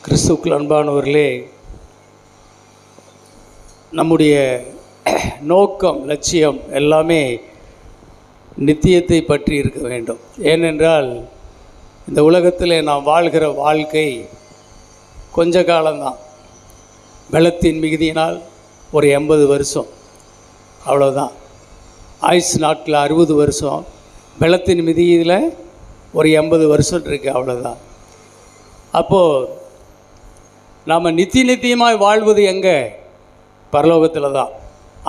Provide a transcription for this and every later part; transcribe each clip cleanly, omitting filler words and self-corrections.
கிறிஸ்துவுக்குள் அன்பானவர்களே, நம்முடைய நோக்கம், லட்சியம் எல்லாமே நித்தியத்தை பற்றி இருக்க வேண்டும். ஏனென்றால் இந்த உலகத்தில் நாம் வாழ்கிற வாழ்க்கை கொஞ்ச காலம்தான். பலத்தின் மிகுதியினால் ஒரு 80 வருஷம், அவ்வளோதான். ஆயுசு நாட்டில் 60 வருஷம், பலத்தின் மிகுதியில் ஒரு 80 வருஷம் இருக்குது, அவ்வளோதான். அப்போது நாம் நித்தியமாய் வாழ்வது எங்கே? பரலோகத்தில் தான்.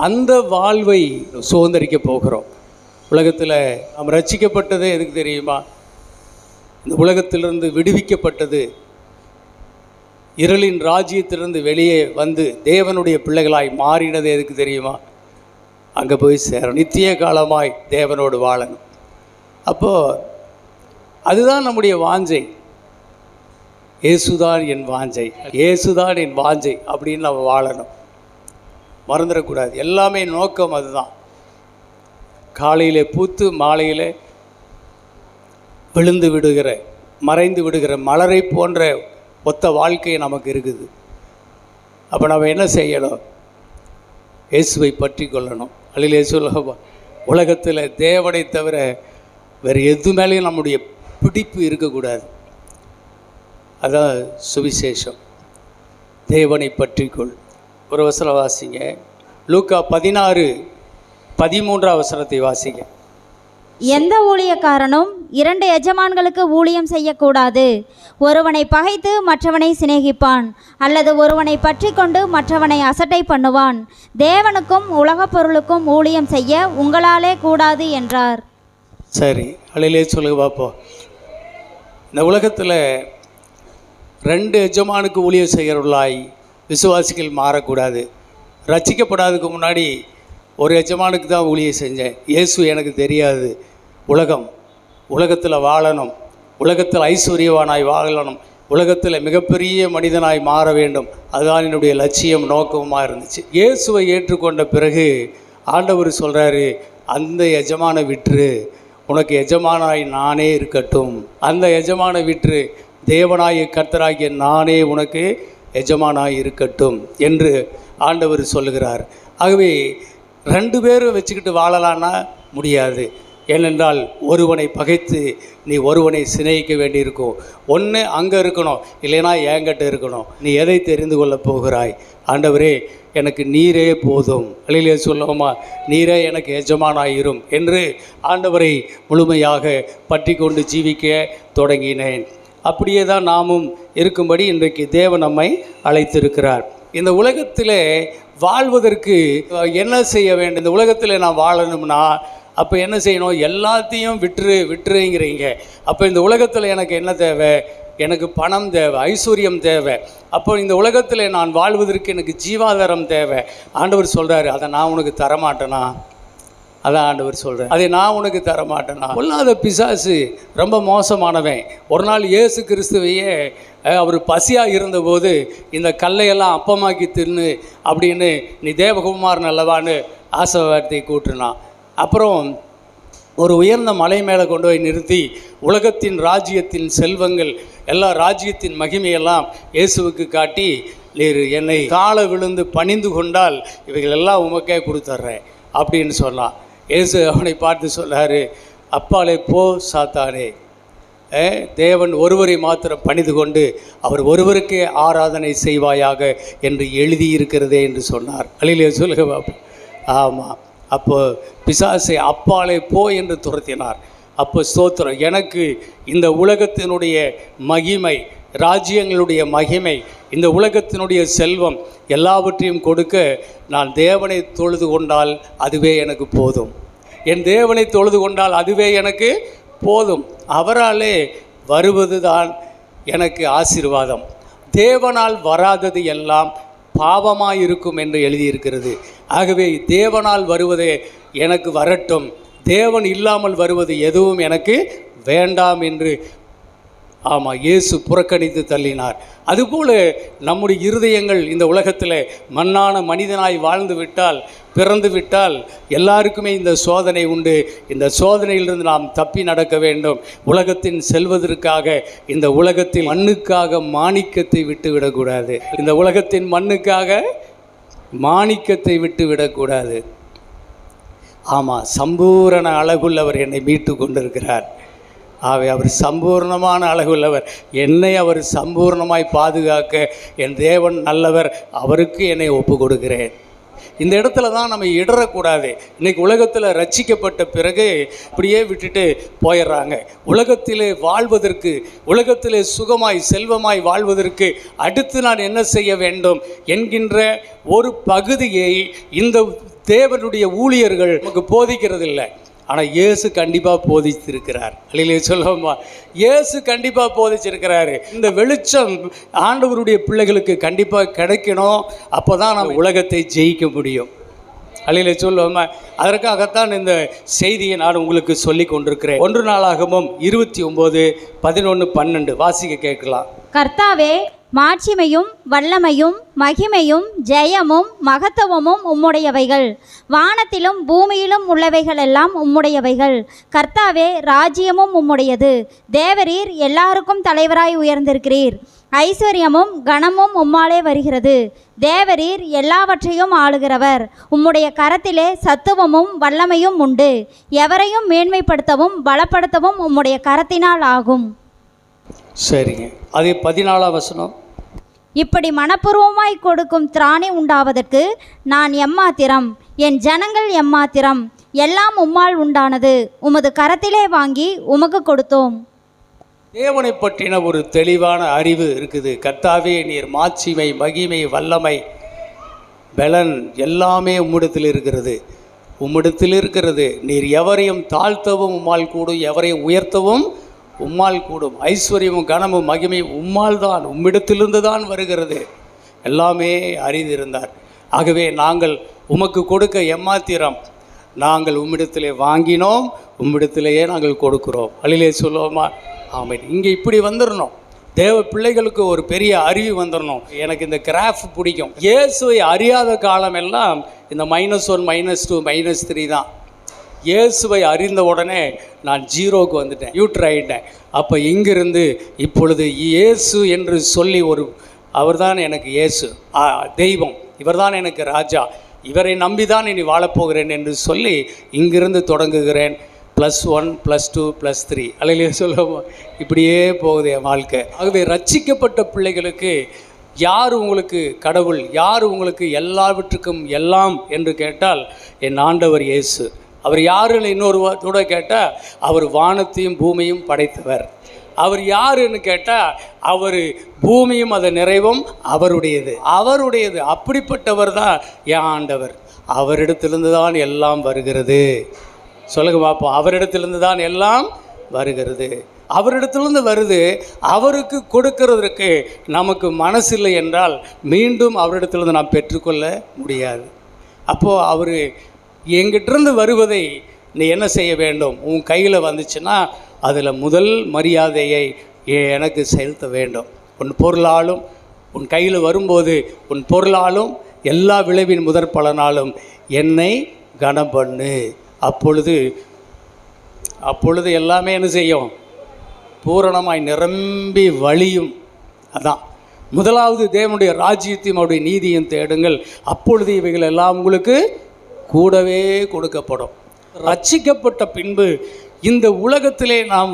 அந்த வாழ்வை சுதந்திரிக்க போகிறோம். உலகத்தில் நாம் ரட்சிக்கப்பட்டது எதுக்கு தெரியுமா? இந்த உலகத்திலிருந்து விடுவிக்கப்பட்டது, இருளின் ராஜ்யத்திலிருந்து வெளியே வந்து தேவனுடைய பிள்ளைகளாய் மாறினது எதுக்கு தெரியுமா? அங்கே போய் சேரணும், நித்திய காலமாய் தேவனோடு வாழணும். அப்போது அதுதான் நம்முடைய வாஞ்சை. இயேசுதான் என் வாஞ்சை, இயேசுதான் என் வாஞ்சை அப்படின்னு நம்ம வாழணும், மறந்துடக்கூடாது. எல்லாமே நோக்கம் அதுதான். காலையில் பூத்து மாலையில் விழுந்து விடுகிற, மறைந்து விடுகிற மலரை போன்ற ஒத்த வாழ்க்கை நமக்கு இருக்குது. அப்போ நம்ம என்ன செய்யணும்? இயேசுவை பற்றி கொள்ளணும். அல்லேலூயா சொல்லுங்க. உலகத்தில் தேவனை தவிர வேறு எது மேலேயும் நம்முடைய பிடிப்பு இருக்கக்கூடாது. அதான் சுவிசேஷம். தேவனை பற்றிக்கொள். ஒரு வசனம் வாசிங்க, லூக்கா 16:13 வசனத்தை வாசிங்க. எந்த ஊழியக்காரனும் 2 எஜமான்களுக்கு ஊழியம் செய்யக்கூடாது. ஒருவனை பகைத்து மற்றவனை சிநேகிப்பான், அல்லது ஒருவனை பற்றி கொண்டு மற்றவனை அசட்டை பண்ணுவான். தேவனுக்கும் உலகப் பொருளுக்கும் ஊழியம் செய்ய உங்களாலே கூடாது என்றார். சரி, அல்லேலூயா சொல்லுங்க பார்ப்போம். இந்த உலகத்தில் 2 எஜமானுக்கு ஊழியம் செய்கிறவர்களாய் விசுவாசிகள் மாறக்கூடாது. ரட்சிக்கப்படாததுக்கு முன்னாடி ஒரு எஜமானுக்கு தான் ஊழியம் செஞ்சேன். இயேசு எனக்கு தெரியாது. உலகத்தில் வாழணும், உலகத்தில் ஐஸ்வர்யவானாய் வாழணும், உலகத்தில் மிகப்பெரிய மனிதனாய் மாற வேண்டும். அதுதான் என்னுடைய லட்சியம், நோக்கமாக இருந்துச்சு. இயேசுவை ஏற்றுக்கொண்ட பிறகு ஆண்டவர் சொல்கிறாரு, அந்த எஜமானை விற்று உனக்கு எஜமானாய் நானே இருக்கட்டும், அந்த எஜமானை விற்று தேவனாய கர்த்தராகிய நானே உனக்கு எஜமானாய் இருக்கட்டும் என்று ஆண்டவர் சொல்லுகிறார். ஆகவே 2 பேரும் வச்சுக்கிட்டு வாழலான்னா முடியாது. ஏனென்றால் ஒருவனை பகைத்து நீ ஒருவனை சிநேகிக்க வேண்டியிருக்கும். ஒன்று அங்கே இருக்கணும், இல்லைனா என்கிட்ட இருக்கணும். நீ எதை தெரிந்து கொள்ளப் போகிறாய்? ஆண்டவரே, எனக்கு நீரே போதும். அல்லேலூயா சொல்லுவோமா? நீரே எனக்கு எஜமானாயிரும் என்று ஆண்டவரை முழுமையாக பற்றி கொண்டு ஜீவிக்க தொடங்கினேன். அப்படியே தான் நாமும் இருக்கும்படி இன்றைக்கு தேவன் நம்மை அழைத்திருக்கிறார். இந்த உலகத்தில் வாழ்வதற்கு என்ன செய்ய வேண்டும்? இந்த உலகத்தில் நான் வாழணும்னா அப்போ என்ன செய்யணும்? எல்லாத்தையும் விட்டுருங்கிறீங்க. அப்போ இந்த உலகத்தில் எனக்கு என்ன தேவை? எனக்கு பணம் தேவை, ஐஸ்வர்யம் தேவை. அப்போ இந்த உலகத்தில் நான் வாழ்வதற்கு எனக்கு ஜீவாதாரம் தேவை. ஆண்டவர் சொல்கிறாரு, அதை நான் உனக்கு தரமாட்டேனா? அதான் ஆண்டவர் சொல்கிறேன், அதை நான் உனக்கு தரமாட்டேனா? பொல்லாத பிசாசு ரொம்ப மோசமானவன். ஒரு நாள் இயேசு கிறிஸ்துவையே அவர் பசியாக இருந்தபோது இந்த கல்லையெல்லாம் அப்பமாக்கி தின்னு அப்படின்னு நீ தேவகுமாரன் அல்லவான்னு ஆசீர்வாதத்தை கூட்டினான். அப்புறம் ஒரு உயர்ந்த மலை மேலே கொண்டு போய் நிறுத்தி உலகத்தின் ராஜ்யத்தின் செல்வங்கள் எல்லா ராஜ்யத்தின் மகிமையெல்லாம் இயேசுவுக்கு காட்டி, நீர் என்னை காலை விழுந்து பணிந்து கொண்டால் இவைகள் எல்லாம் உமக்கே கொடுத்துட்றேன் அப்படின்னு சொன்னான். இயேசு அவனை பார்த்து சொன்னார், அப்பாலே போ சாத்தானே, தேவன் ஒருவரை மாத்திரம் பணிந்து கொண்டு அவர் ஒருவருக்கே ஆராதனை செய்வாயாக என்று எழுதியிருக்கிறதே என்று சொன்னார். அல்லேலூயா சொல்லுங்க பாப்பா. ஆமாம். அப்போ பிசாசை அப்பாலே போ என்று துரத்தினார். அப்போ ஸ்தோத்திரம், எனக்கு இந்த உலகத்தினுடைய மகிமை, ராஜ்யங்களுடைய மகிமை, இந்த உலகத்தினுடைய செல்வம் எல்லாவற்றையும் கொடுக்க நான் தேவனை தொழுது கொண்டால் அதுவே எனக்கு போதும். என் தேவனை தொழுது கொண்டால் அதுவே எனக்கு போதும். அவராலே வருவது தான் எனக்கு ஆசீர்வாதம். தேவனால் வராதது எல்லாம் பாவமாக இருக்கும் என்று எழுதியிருக்கிறது. ஆகவே தேவனால் வருவதே எனக்கு வரட்டும், தேவன் இல்லாமல் வருவது எதுவும் எனக்கு வேண்டாம் என்று ஆமாம், இயேசு புறக்கணித்து தள்ளினார். அதுபோல் நம்முடைய இருதயங்கள் இந்த உலகத்தில் மண்ணான மனிதனாய் வாழ்ந்து விட்டால், பிறந்து விட்டால் எல்லாருக்குமே இந்த சோதனை உண்டு. இந்த சோதனையிலிருந்து நாம் தப்பி நடக்க வேண்டும். உலகத்தின் செல்வதற்காக, இந்த உலகத்தில் மண்ணுக்காக மாணிக்கத்தை விட்டு விடக்கூடாது. இந்த உலகத்தின் மண்ணுக்காக மாணிக்கத்தை விட்டு விடக்கூடாது. ஆமாம், சம்பூரண அழகுள்ளவர் என்னை மீட்டு கொண்டிருக்கிறார். அவர் சம்பூர்ணமான அழகுள்ளவர். என்னை அவர் சம்பூர்ணமாய் பாதுகாக்க என் தேவன் நல்லவர். அவருக்கு என்னை ஒப்பு கொடுக்கிறேன். இந்த இடத்துல தான் நம்ம இடறக்கூடாது. இன்றைக்கி உலகத்தில் ரட்சிக்கப்பட்ட பிறகு இப்படியே விட்டுட்டு போயிடுறாங்க. உலகத்திலே வாழ்வதற்கு, உலகத்திலே சுகமாய் செல்வமாய் வாழ்வதற்கு அடுத்து நான் என்ன செய்ய வேண்டும் என்கின்ற ஒரு பகுதியை இந்த தேவனுடைய ஊழியர்கள் நமக்கு போதிக்கிறதில்லை. ஆனால் இயேசு கண்டிப்பாக போதித்திருக்கிறார். அல்லையிலே சொல்லுவோமா, இயேசு கண்டிப்பாக போதிச்சிருக்கிறாரு. இந்த வெளிச்சம் ஆண்டவருடைய பிள்ளைகளுக்கு கண்டிப்பாக கிடைக்கணும். அப்போ தான் நம்ம உலகத்தை ஜெயிக்க முடியும். அல்லையிலே சொல்லுவோமா, அதற்காகத்தான் இந்த செய்தியை நான் உங்களுக்கு சொல்லி கொண்டிருக்கிறேன். 1 நாளாகமம் 29:11-12 வாசிக்க கேட்கலாம். கர்த்தாவே, மாட்சிமையும் வல்லமையும் மகிமையும் ஜெயமும் மகத்துவமும் உம்முடையவைகள். வானத்திலும் பூமியிலும் உள்ளவைகளெல்லாம் உம்முடையவைகள். கர்த்தாவே, ராஜ்யமும் உம்முடையது. தேவரீர் எல்லாருக்கும் தலைவராய் உயர்ந்திருக்கிறீர். ஐஸ்வர்யமும் கனமும் உம்மாலே வருகிறது. தேவரீர் எல்லாவற்றையும் ஆளுகிறவர். உம்முடைய கரத்திலே சத்துவமும் வல்லமையும் உண்டு. எவரையும் மேன்மைப்படுத்தவும் பலப்படுத்தவும் உம்முடைய கரத்தினால் ஆகும். சரிங்க, அதே 14ஆம் வசனம். இப்படி மனப்பூர்வமாய் கொடுக்கும் திராணி உண்டாவதற்கு நான் எம்மாத்திரம், என் ஜனங்கள் எம்மாத்திரம். எல்லாம் உம்மால் உண்டானது. உமது கரத்திலே வாங்கி உமக்கு கொடுத்தோம். தேவனை பற்றின ஒரு தெளிவான அறிவு இருக்குது. கர்த்தாவே, நீர் மாட்சிமை மகிமை வல்லமை பலன் எல்லாமே உம்மிடத்தில் இருக்கிறது. உம்மிடத்தில் இருக்கிறது. நீர் எவரையும் தாழ்த்தவும் உம்மால் கூடும், எவரையும் உயர்த்தவும் உம்மால் கூடும். ஐஸ்வர்யமும் கனமும் மகிமை உம்மால் தான், உம்மிடத்திலிருந்து தான் வருகிறது. எல்லாமே அறிந்திருந்தார். ஆகவே நாங்கள் உமக்கு கொடுக்க எம்மாத்திரம். நாங்கள் உம்மிடத்திலே வாங்கினோம், உம்மிடத்திலேயே நாங்கள் கொடுக்கிறோம். அல்லையிலே சொல்லுவோமா? ஆமாம். இங்கே இப்படி வந்துடணும். தேவ பிள்ளைகளுக்கு ஒரு பெரிய அறிவு வந்துடணும். எனக்கு இந்த கிராஃப் பிடிக்கும். இயேசுவை அறியாத காலமெல்லாம் இந்த -1 -2 -3 தான். இயேசுவை அறிந்த உடனே நான் 0க்கு வந்துட்டேன், யூட்ரு ஆகிட்டேன். அப்போ இங்கிருந்து இப்பொழுது இயேசு என்று சொல்லி அவர் தான் எனக்கு இயேசு தெய்வம், இவர் தான் எனக்கு ராஜா, இவரை நம்பி தான் இனி வாழப்போகிறேன் என்று சொல்லி இங்கிருந்து தொடங்குகிறேன். +1 +2 +3 அல்லையிலே சொல்லுவோம். இப்படியே போகுது என் வாழ்க்கை. ஆகவே ரட்சிக்கப்பட்ட பிள்ளைகளுக்கு யார் உங்களுக்கு கடவுள், யார் உங்களுக்கு எல்லாவற்றுக்கும் எல்லாம் என்று கேட்டால் என் ஆண்டவர் இயேசு. அவர் யாருன்னு இன்னொரு கூட கேட்டால் அவர் வானத்தையும் பூமியும் படைத்தவர். அவர் யாருன்னு கேட்டால் அவர் பூமியும் அதை நிறைவும் அவருடையது, அவருடையது. அப்படிப்பட்டவர் தான் என் ஆண்டவர். அவரிடத்திலிருந்து தான் எல்லாம் வருகிறது. சொல்லுங்க பார்ப்போம். அவரிடத்திலிருந்து தான் எல்லாம் வருகிறது. அவரிடத்திலிருந்து வருது. அவருக்கு கொடுக்கறதற்கு நமக்கு மனசில்லை என்றால் மீண்டும் அவரிடத்திலிருந்து நாம் பெற்றுக்கொள்ள முடியாது. அப்போது அவர் எங்கிட்டிருந்து வருவதை நீ என்ன செய்ய வேண்டும்? உன் கையில் வந்துச்சுன்னா அதில் முதல் மரியாதையை எனக்கு செலுத்த வேண்டும். உன் பொருளாலும், உன் கையில் வரும்போது உன் பொருளாலும் எல்லா விளைவின் முதற் பலனாலும் என்னை கனம் பண்ணு. அப்பொழுது எல்லாமே என்ன செய்யும்? பூரணமாய் நிரம்பி வழியும். அதான் முதலாவது தேவனுடைய ராஜ்யத்தையும் அவருடைய நீதியும் தேடுங்கள், அப்பொழுது இவைகள் எல்லாம் உங்களுக்கு கூடவே கொடுக்கப்படும். ரட்சிக்கப்பட்ட பின்பு இந்த உலகத்திலே நாம்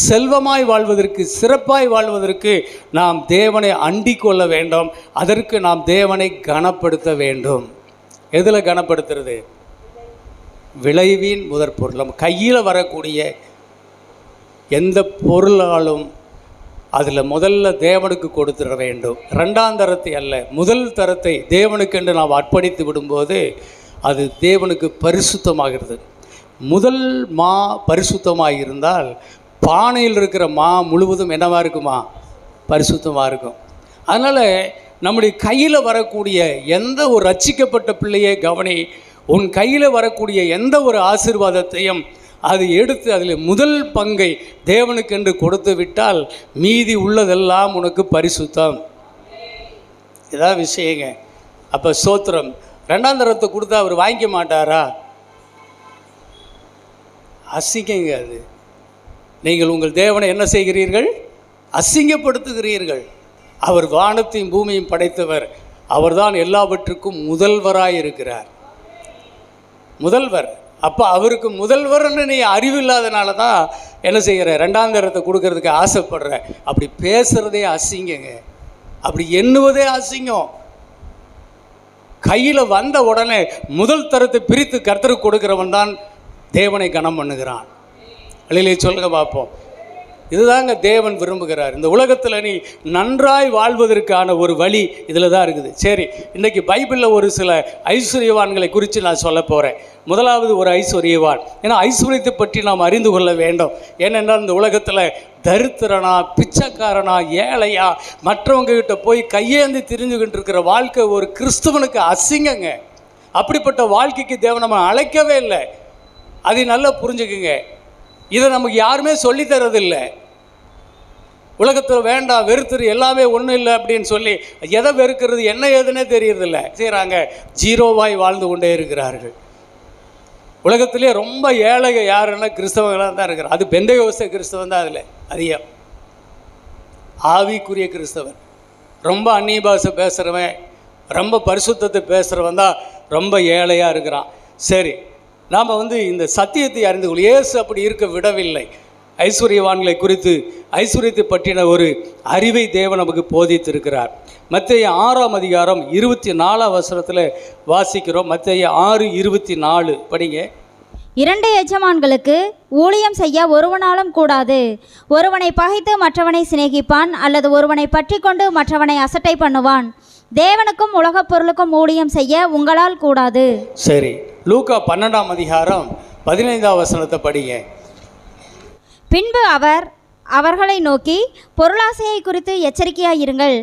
செல்வமாய் வாழ்வதற்கு, சிறப்பாய் வாழ்வதற்கு நாம் தேவனை அண்டிக் கொள்ள வேண்டும். அதற்கு நாம் தேவனை கனப்படுத்த வேண்டும். எதில் கனப்படுத்துறது? விளைவின் முதற் பொருள். நம்ம கையில் வரக்கூடிய எந்த பொருளாலும் அதில் முதல்ல தேவனுக்கு கொடுத்துட வேண்டும். 2ஆம் தரத்தை அல்ல, முதல் தரத்தை தேவனுக்கென்று நாம் அர்ப்பணித்து விடும்போது அது தேவனுக்கு பரிசுத்தமாகிறது. முதல் மா பரிசுத்தமாக இருந்தால் பானையில் இருக்கிற மா முழுவதும் என்னவாக இருக்குமா? பரிசுத்தமாக இருக்கும். அதனால் நம்முடைய கையில் வரக்கூடிய எந்த ஒரு ரட்சிக்கப்பட்ட பிள்ளையை கவனி, உன் கையில் வரக்கூடிய எந்த ஒரு ஆசீர்வாதத்தையும் அது எடுத்து அதில் முதல் பங்கை தேவனுக்கென்று கொடுத்து விட்டால் மீதி உள்ளதெல்லாம் உனக்கு பரிசுத்தம். இதான் விஷயங்க. அப்போ ஸ்தோத்திரம். ரெண்டாம் தரத்தை கொடுத்தா அவர் வாங்கிக்க மாட்டாரா? அசிங்கங்க அது. நீங்கள் உங்கள் தேவனை என்ன செய்கிறீர்கள்? அசிங்கப்படுத்துகிறீர்கள். அவர் வானத்தையும் பூமியும் படைத்தவர். அவர்தான் எல்லாவற்றுக்கும் முதல்வராய் இருக்கிறார். முதல்வர். அப்போ அவருக்கு முதல்வர்னு நீ அறிவில்லாதனால தான் என்ன செய்கிற? ரெண்டாம் தரத்தை கொடுக்கறதுக்கு ஆசைப்படுற. அப்படி பேசுகிறதே அசிங்கங்க. அப்படி எண்ணுவதே அசிங்கம். கையில் வந்த உடனே முதல் தரத்தை பிரித்து கர்த்தருக்கு கொடுக்கிறவன் தான் தேவனை கனம் பண்ணுகிறான். அல்லேலூயா சொல்லுங்க பார்ப்போம். இதுதாங்க தேவன் விரும்புகிறார். இந்த உலகத்தில் நீ நன்றாய் வாழ்வதற்கான ஒரு வழி இதில் தான் இருக்குது. சரி, இன்றைக்கி பைபிளில் ஒரு சில ஐஸ்வர்யவான்களை குறித்து நான் சொல்ல போகிறேன். முதலாவது ஒரு ஐஸ்வர்யவான். ஏன்னா ஐஸ்வர்யத்தை பற்றி நாம் அறிந்து கொள்ள வேண்டும். ஏனென்றால் இந்த உலகத்தில் தரித்திரனா, பிச்சைக்காரனா, ஏழையா, மற்றவங்ககிட்ட போய் கையேந்தி திரிஞ்சுக்கிட்டு இருக்கிற வாழ்க்கை ஒரு கிறிஸ்துவனுக்கு அசிங்கங்க. அப்படிப்பட்ட வாழ்க்கைக்கு தேவன் நம்ம அழைக்கவே இல்லை. அதை நல்லா புரிஞ்சுக்குங்க. இதை நமக்கு யாருமே சொல்லித்தரதில்லை. உலகத்தில் வேண்டாம், வெறுத்துரு, எல்லாமே ஒன்றும் இல்லை அப்படின்னு சொல்லி எதை வெறுக்கிறது என்ன ஏதுன்னே தெரியறதில்லை. செய்கிறாங்க, ஜீரோவாய் வாழ்ந்து கொண்டே இருக்கிறார்கள். உலகத்திலே ரொம்ப ஏழைக யாருன்னா கிறிஸ்தவங்களாக தான் இருக்கிறார். அது பெந்தைகோஸ்தே கிறிஸ்தவன் தான். அதில் அதிகம் ஆவிக்குரிய கிறிஸ்தவன். ரொம்ப அந்நிய பாஷை பேசுகிறவன், ரொம்ப பரிசுத்தத்தை பேசுகிறவன் தான் ரொம்ப ஏழையாக இருக்கிறான். சரி, நாம் இந்த சத்தியத்தை அறிந்து கொள்ள இயேசு அப்படி இருக்க விடவில்லை. ஐஸ்வர்யவான்களை குறித்து, ஐஸ்வர்யத்தை பற்றின ஒரு அறிவை தேவன் நமக்கு போதித்திருக்கிறார். மத்தேயு 6ஆம் அதிகாரம் 24ஆம் வசனத்தில் வாசிக்கிறோம். மத்தேயு 6:24 படிங்க. 2 எஜமான்களுக்கு ஊழியம் செய்ய ஒருவனாலும் கூடாது. ஒருவனை பகைத்து மற்றவனை சிநேகிப்பான், அல்லது ஒருவனை பற்றி கொண்டு மற்றவனை அசட்டை பண்ணுவான். தேவனுக்கும் உலகப் பொருளுக்கும் ஊழியம் செய்ய உங்களால் கூடாது. சரி, லூக்கா 12ஆம் அதிகாரம் 15ஆம் வசனத்தை படிங்க. பின்பு அவர்களை நோக்கி, பொருளாசையை குறித்து எச்சரிக்கையாயிருங்கள்.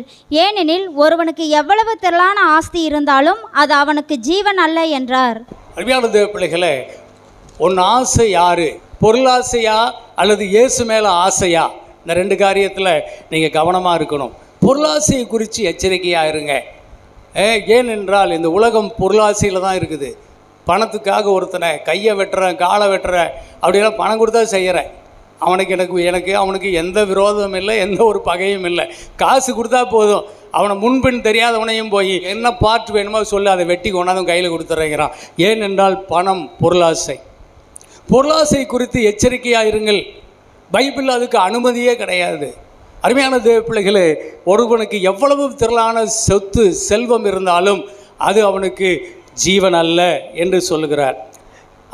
ஏனெனில் ஒருவனுக்கு எவ்வளவு திரளான ஆஸ்தி இருந்தாலும் அது அவனுக்கு ஜீவன் அல்ல என்றார். அருமையான தேவ பிள்ளைகளே, உன் ஆசை யாரு? பொருளாசையா அல்லது இயேசு மேலே ஆசையா? இந்த ரெண்டு காரியத்தில் நீங்கள் கவனமாக இருக்கணும். பொருளாசையை குறித்து எச்சரிக்கையாக இருங்க. ஏனென்றால் இந்த உலகம் பொருளாசையில் தான் இருக்குது. பணத்துக்காக ஒருத்தனை கையை வெட்டுறேன், காலை வெட்டுறேன், அப்படியெல்லாம் பணம் கொடுத்தா செய்கிறேன். அவனுக்கு எந்த விரோதமும் இல்லை, எந்த ஒரு பகையும் இல்லை. காசு கொடுத்தா போதும். அவனை முன்பின் தெரியாதவனையும் போய் என்ன பார்ட் வேணுமோ சொல்லி அதை வெட்டி கொண்டாந்து கையில் கொடுத்துட்றேங்கிறான். ஏனென்றால் பணம் பொருளாசை. பொருளாசை குறித்து எச்சரிக்கையாக இருங்கள். பைபிளில் அதுக்கு அனுமதியே கிடையாது. அருமையான தேவ பிள்ளைகளே, ஒருவனுக்கு எவ்வளவு திரளான சொத்து செல்வம் இருந்தாலும் அது அவனுக்கு ஜீவன் அல்ல என்று சொல்லுகிறார்.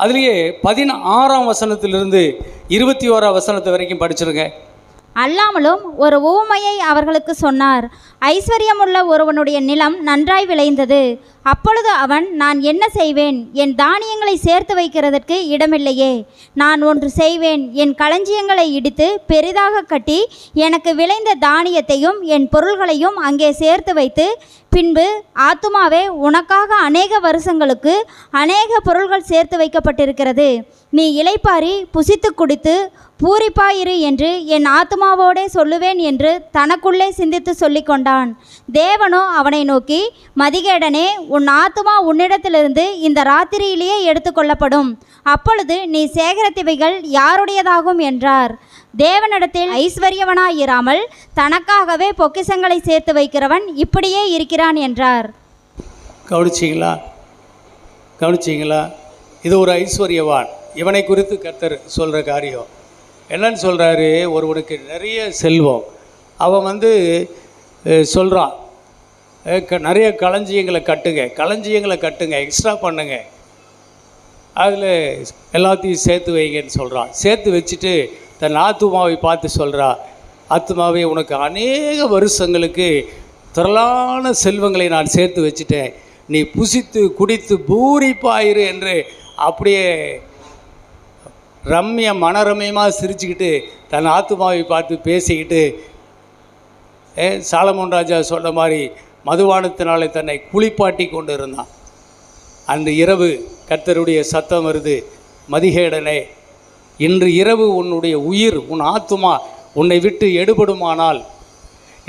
அதுலேயே 16ஆம் வசனத்திலிருந்து 21ஆம் வசனத்து வரைக்கும் படிச்சிருங்க. அல்லாமலும் ஒரு உவமையை அவர்களுக்கு சொன்னார். ஐஸ்வர்யமுள்ள ஒருவனுடைய நிலம் நன்றாய் விளைந்தது. அப்பொழுது அவன், நான் என்ன செய்வேன்? என் தானியங்களை சேர்த்து வைக்கிறதற்கு இடமில்லையே. நான் ஒன்று செய்வேன், என் களஞ்சியங்களை இடித்து பெரிதாக கட்டி எனக்கு விளைந்த தானியத்தையும் என் பொருள்களையும் அங்கே சேர்த்து வைத்து, பின்பு ஆத்துமாவே, உனக்காக அநேக வருஷங்களுக்கு அநேக பொருள்கள் சேர்த்து வைக்கப்பட்டிருக்கிறது. நீ இளைப்பாரி புசித்து குடித்து பூரிப்பாயிரு என்று என் ஆத்துமாவோடே சொல்லுவேன் என்று தனக்குள்ளே சிந்தித்து சொல்லி கொண்டான். தேவனோ அவனை நோக்கி, மதிகேடனே, உன் ஆத்துமா உன்னிடத்திலிருந்து இந்த ராத்திரியிலேயே எடுத்துக்கொள்ளப்படும். அப்பொழுது நீ சேகரித்தவைகள் யாருடையதாகும் என்றார். தேவனிடத்தில் ஐஸ்வர்யவனாயிராமல் தனக்காகவே பொக்கிஷங்களை சேர்த்து வைக்கிறவன் இப்படியே இருக்கிறான் என்றார். கவனிச்சிங்களா? இது ஒரு ஐஸ்வர்யவான். இவனை குறித்து கர்த்தர் சொல்கிற காரியம் என்னன்னு சொல்கிறாரு? ஒருவனுக்கு நிறைய செல்வம், அவன் சொல்கிறான், நிறைய களஞ்சியங்களை கட்டுங்க, எக்ஸ்ட்ரா பண்ணுங்க, அதில் எல்லாத்தையும் சேர்த்து வைங்கன்னு சொல்கிறான். சேர்த்து வச்சுட்டு தன் ஆத்துமாவை பார்த்து சொல்கிறா, ஆத்துமாவே, உனக்கு அநேக வருஷங்களுக்கு திரளான செல்வங்களை நான் சேர்த்து வச்சுட்டேன். நீ புசித்து குடித்து பூரிப்பாயிரு என்று அப்படியே மனரம்யமாக சிரிச்சுக்கிட்டு தன் ஆத்துமாவை பார்த்து பேசிக்கிட்டு, சாலமோன் ராஜா சொன்ன மாதிரி மதுபானத்தினாலே தன்னை குளிப்பாட்டி கொண்டு இருந்தான். அன்று இரவு கர்த்தருடைய சத்தம் வருது, மதிகேடனே, இன்று இரவு உன்னுடைய உயிர், உன் ஆத்துமா உன்னை விட்டு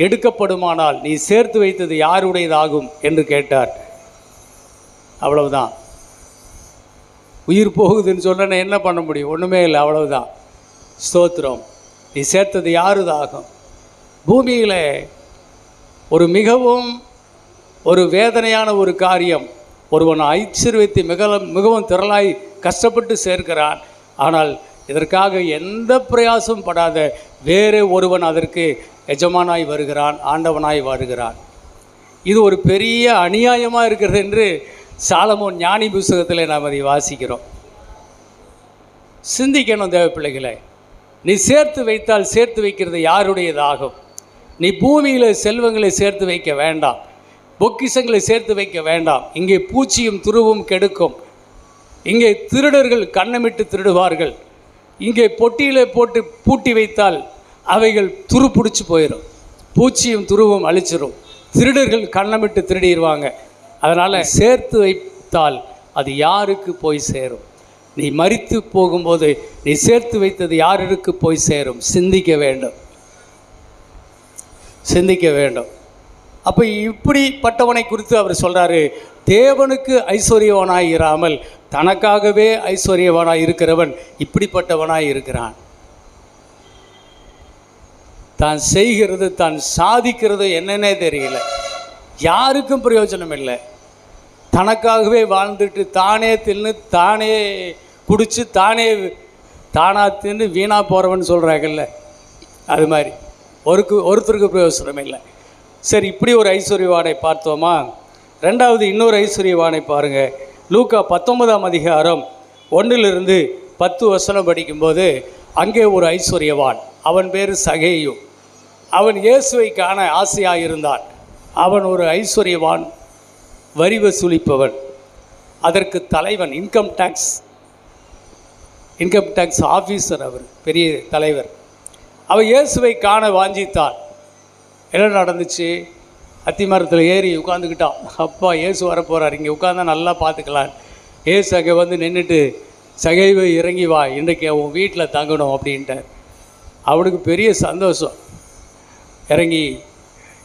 எடுக்கப்படுமானால் நீ சேர்த்து வைத்தது யாருடையதாகும் என்று கேட்டார். அவ்வளவுதான். உயிர் போகுதுன்னு சொன்ன என்ன பண்ண முடியும்? ஒன்றுமே இல்லை, அவ்வளவுதான். ஸ்தோத்திரம். நீ சேர்த்தது யாருதாகும்? பூமியில் மிகவும் வேதனையான ஒரு காரியம். ஒருவன் ஐஸ்வர்யத்தை மிகவும் திரளாய் கஷ்டப்பட்டு சேர்க்கிறான். ஆனால் இதற்காக எந்த பிரயாசமும் படாத வேறு ஒருவன் அதற்கு எஜமானாய் வருகிறான், ஆண்டவனாய் வருகிறான். இது ஒரு பெரிய அநியாயமாக இருக்கிறது என்று சாலமோன் ஞானி புஸ்தகத்தில் நாம் அதை வாசிக்கிறோம். சிந்திக்கணும் தேவ பிள்ளைகளை. நீ சேர்த்து வைத்தால் சேர்த்து வைக்கிறது யாருடையதாகும்? நீ பூமியில் செல்வங்களை சேர்த்து வைக்க வேண்டாம், பொக்கிஷங்களை சேர்த்து வைக்க வேண்டாம். இங்கே பூச்சியும் துருவும் கெடுக்கும். இங்கே திருடர்கள் கண்ணமிட்டு திருடுவார்கள். இங்கே பொட்டியில் போட்டு பூட்டி வைத்தால் அவைகள் துரு பிடிச்சி போயிடும். பூச்சியும் துருவும் அழிச்சிடும். திருடர்கள் கண்ணமிட்டு திருடிடுவாங்க. அதனால் சேர்த்து வைத்தால் அது யாருக்கு போய் சேரும்? நீ மரித்து போகும்போது நீ சேர்த்து வைத்தது யாருக்கு போய் சேரும்? சிந்திக்க வேண்டும், சிந்திக்க வேண்டும். அப்போ இப்படிப்பட்டவனை குறித்து அவர் சொல்கிறாரு, தேவனுக்கு ஐஸ்வர்யவனாய் இராமல் தனக்காகவே ஐஸ்வர்யவனாய் இருக்கிறவன் இப்படிப்பட்டவனாய் இருக்கிறான். தான் செய்கிறது, தான் சாதிக்கிறது என்னன்னே தெரியல, யாருக்கும் பிரயோஜனம் இல்லை. தனக்காகவே வாழ்ந்துட்டு தானே தின்னு தானே குடித்து தானாக தின்னு வீணாக போகிறவன் சொல்கிறாங்கல்ல, அது மாதிரி ஒருத்தருக்கு பிரயோஜனம் இல்லை. சரி, இப்படி ஒரு ஐஸ்வர்யவானை பார்த்தோமா? ரெண்டாவது இன்னொரு ஐஸ்வர்யவானை பாருங்கள். லூக்கா 19ஆம் அதிகாரம் 1-10 படிக்கும்போது அங்கே ஒரு ஐஸ்வர்யவான், அவன் பேர் சகேயு. அவன் இயேசுவை காண ஆசையாக இருந்தான். அவன் ஒரு ஐஸ்வர்யவான், வரி வசூலிப்பவன், அதற்கு தலைவன், இன்கம் டேக்ஸ் ஆஃபீஸர், அவர் பெரிய தலைவர். அவன் இயேசுவை காண வாஞ்சித்தான். என்ன நடந்துச்சு? அத்திமரத்தில் ஏறி உட்காந்துக்கிட்டான். அப்பா இயேசு வரப்போகிறார், இங்கே உட்காந்தா நல்லா பார்த்துக்கலாம். இயேசு அங்கே வந்து நின்றுட்டு, சகைவை இறங்கி வா, இன்றைக்கு அவன் வீட்டில் தங்கணும் அப்படின்ட்டார். அவனுக்கு பெரிய சந்தோஷம். இறங்கி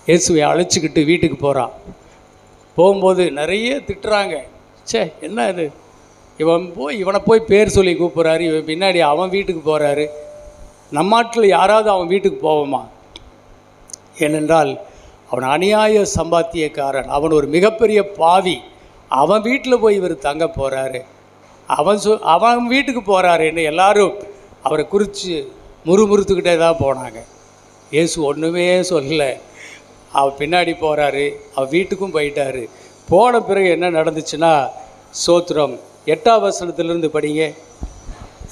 இயேசுவை அழைச்சிக்கிட்டு வீட்டுக்கு போகிறான். போகும்போது நிறைய திட்டுறாங்க. என்ன இது, இவனை போய் பேர் சொல்லி கூப்பிட்றாரு, இவன் பின்னாடி அவன் வீட்டுக்கு போகிறாரு. நம்ம நாட்டில் யாராவது அவன் வீட்டுக்கு போவோமா? ஏனென்றால் அவன் அநியாய சம்பாத்தியக்காரன், அவன் ஒரு மிகப்பெரிய பாவி. அவன் வீட்டில் போய் இவர் தங்க போகிறாரு, அவன் வீட்டுக்கு போகிறாருன்னு எல்லாரும் அவரை குறித்து முறுமுறுத்துக்கிட்டே தான் போனாங்க. இயேசு ஒன்றுமே சொல்லலை. அவன் பின்னாடி போகிறாரு, அவன் வீட்டுக்கும் போயிட்டாரு. போன பிறகு என்ன நடந்துச்சுன்னா, சோத்திரம் 8ஆம் வசனத்திலிருந்து படிங்க.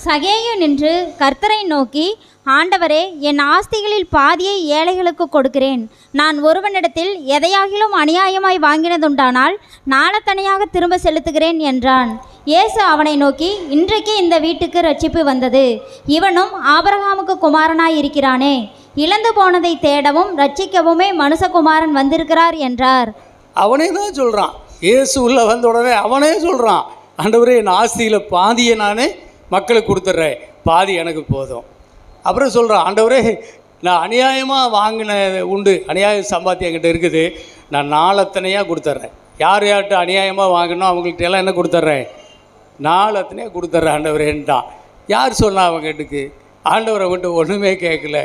சகேயு நின்று கர்த்தரை நோக்கி, ஆண்டவரே, என் ஆஸ்திகளில் பாதியை ஏழைகளுக்கு கொடுக்கிறேன். நான் ஒருவனிடத்தில் எதையாகிலும் அநியாயமாய் வாங்கினதுண்டானால் நாளத்தனையாக திரும்ப செலுத்துகிறேன் என்றான். இயேசு அவனை நோக்கி, இன்றைக்கு இந்த வீட்டுக்கு ரட்சிப்பு வந்தது, இவனும் ஆபிரகாமுக்கு குமாரனாய் இருக்கிறானே. இழந்து போனதை தேடவும் ரட்சிக்கவுமே மனுஷகுமாரன் வந்திருக்கிறார் என்றார். அவனே தான் சொல்கிறான். இயேசு உள்ள வந்த உடனே அவனே சொல்கிறான், ஆண்டவரே, என் ஆஸ்தியில் பாதியை நான் மக்களுக்கு கொடுத்துட்றேன், பாதி எனக்கு போதும். அப்புறம் சொல்கிறான், ஆண்டவரே, நான் அநியாயமாக வாங்கின உண்டு, அநியாய சம்பாத்தியம் என்கிட்ட இருக்குது, நான் நாளத்தனையாக கொடுத்துட்றேன். யார்கிட்ட அநியாயமாக வாங்கினோம் அவங்கள்ட்ட எல்லாம் என்ன கொடுத்துட்றேன்? நாளத்தனையாக கொடுத்துட்றேன் ஆண்டவரேன்ட்டான். யார் சொன்னா அவங்ககிட்டக்கு? ஆண்டவரை விட்டு ஒன்றுமே கேட்கல.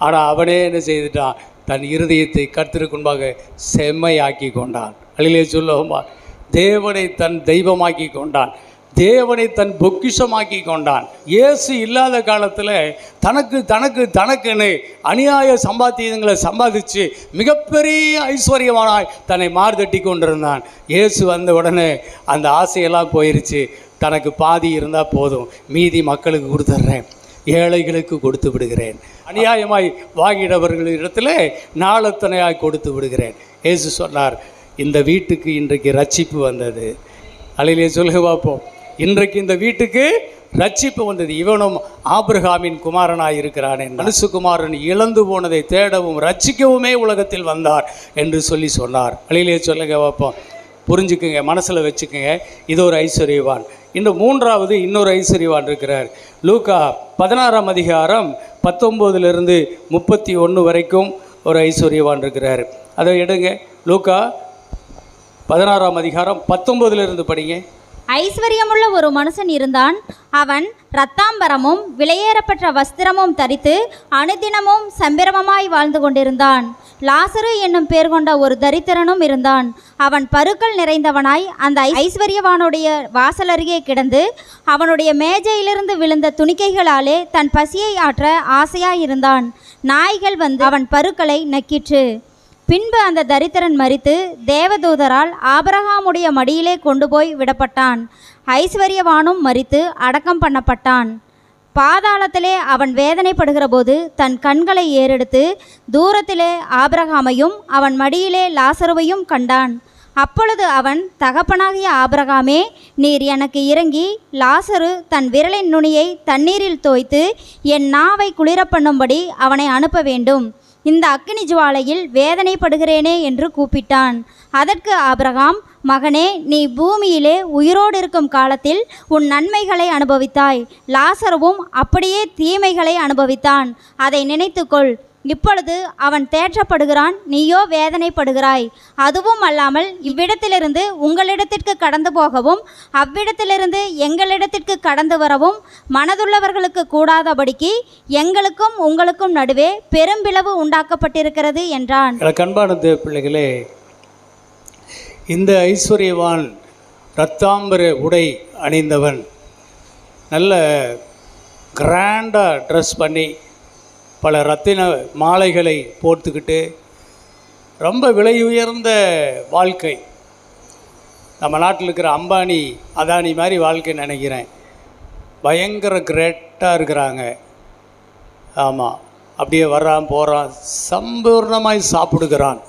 ஆனால் அவனே என்ன செய்துட்டான்? தன் இருதயத்தை கர்த்தருக்கு முன்பாக செம்மையாக்கி கொண்டான். அல்லேலூயா சொல்லுவோமா? தேவனை தன் தெய்வமாக்கி கொண்டான், தேவனை தன் பொக்கிஷமாக்கி கொண்டான். இயேசு இல்லாத காலத்தில் தனக்குன்னு அநியாய சம்பாத்தியங்களை சம்பாதிச்சு மிகப்பெரிய ஐஸ்வர்யமானாய் தன்னை மார்தட்டி கொண்டிருந்தான். இயேசு வந்த உடனே அந்த ஆசையெல்லாம் போயிருச்சு. தனக்கு பாதி இருந்தால் போதும், மீதி மக்களுக்கு கொடுத்துட்றேன், ஏழைகளுக்கு கொடுத்து விடுகிறேன், அநியாயமாய் வாங்கினவர்களிடத்தில் நாளத்தனையாய் கொடுத்து விடுகிறேன். இயேசு சொன்னார், இந்த வீட்டுக்கு இன்றைக்கு ரட்சிப்பு வந்தது. அல்லேலூயா சொல்லுங்க பார்ப்போம். இன்றைக்கு இந்த வீட்டுக்கு ரட்சிப்பு வந்தது. இவனும் ஆபிரகாமின் குமாரனாய் இருக்கிறான். மனுஷகுமாரன் இழந்து போனதை தேடவும் ரட்சிக்கவுமே உலகத்தில் வந்தார் என்று சொன்னார். அல்லேலூயா சொல்லுங்க பார்ப்போம். புரிஞ்சுக்குங்க, மனசில் வச்சுக்கோங்க. இது ஒரு ஐஸ்வர்யவான். இந்த மூன்றாவது இன்னொரு ஐஸ்வர்யவான் இருக்கிறார். லூக்கா 16ஆம் அதிகாரம் 19 31 வரைக்கும் ஒரு ஐஸ்வர்யவான் இருக்கிறார். அதை எடுங்க. லூக்கா 16ஆம் அதிகாரம் 19 படிங்க. ஐஸ்வர்யமுள்ள ஒரு மனுஷன் இருந்தான். அவன் இரத்தாம்பரமும் விலையேறப்பட்ட வஸ்திரமும் தரித்து அனுதினமும் சம்பிரமமாய் வாழ்ந்து கொண்டிருந்தான். லாசரு என்னும் பேர் கொண்ட ஒரு தரித்திரனும் இருந்தான். அவன் பருக்கள் நிறைந்தவனாய் அந்த ஐஸ்வர்யவானுடைய வாசல் அருகே கிடந்து அவனுடைய மேஜையிலிருந்து விழுந்த துணிக்கைகளாலே தன் பசியை ஆற்ற ஆசையாயிருந்தான். நாய்கள் வந்து அவன் பருக்களை நக்கிற்று. பின்பு அந்த தரித்திரன் மரித்து தேவதூதரால் ஆபிரகாமுடைய மடியிலே கொண்டு போய் விடப்பட்டான். ஐஸ்வர்யவானும் மரித்து அடக்கம் பண்ணப்பட்டான். பாதாளத்திலே அவன் வேதனைப்படுகிற போது தன் கண்களை ஏறெடுத்து தூரத்திலே ஆபிரகாமையும் அவன் மடியிலே லாசருவையும் கண்டான். அப்பொழுது அவன், தகப்பனாகிய ஆபிரகாமே, நீர் எனக்கு இறங்கி லாசரு தன் விரலின் நுனியை தண்ணீரில் தோய்த்து என் நாவை குளிர பண்ணும்படி அவனை அனுப்ப வேண்டும். இந்த அக்கினி ஜுவாலையில் வேதனைப்படுகிறேனே என்று கூப்பிட்டான். அதற்கு ஆபிரகாம், மகனே, நீ பூமியிலே உயிரோடு இருக்கும் காலத்தில் உன் நன்மைகளை அனுபவித்தாய். லாசருவும் அப்படியே தீமைகளை அனுபவித்தான். அதை நினைத்துக்கொள். இப்பொழுது அவன் தேற்றப்படுகிறான், நீயோ வேதனைப்படுகிறாய். அதுவும் அல்லாமல் இவ்விடத்திலிருந்து உங்களிடத்திற்கு கடந்து போகவும் அவ்விடத்திலிருந்து எங்களிடத்திற்கு கடந்து வரவும் மனதுள்ளவர்களுக்கு கூடாதபடிக்கு எங்களுக்கும் உங்களுக்கும் நடுவே பெரும்பிளவு உண்டாக்கப்பட்டிருக்கிறது என்றான். கண்பான பிள்ளைகளே, இந்த ஐஸ்வர்யவான் இரத்தாம்பர உடை அணிந்தவன், நல்ல கிராண்டாக ட்ரெஸ் பண்ணி பல ரத்தின மாலைகளை போட்டுக்கிட்டு ரொம்ப விலை உயர்ந்த வாழ்க்கை. நம்ம நாட்டில் இருக்கிற அம்பானி அதானி மாதிரி வாழ்க்கை நினைக்கிறேன். பயங்கர கிரேட்டாக இருக்கிறாங்க. ஆமாம், அப்படியே வர்றான் போகிறான், சம்பூர்ணமாய் சாப்பிடுகிறான்,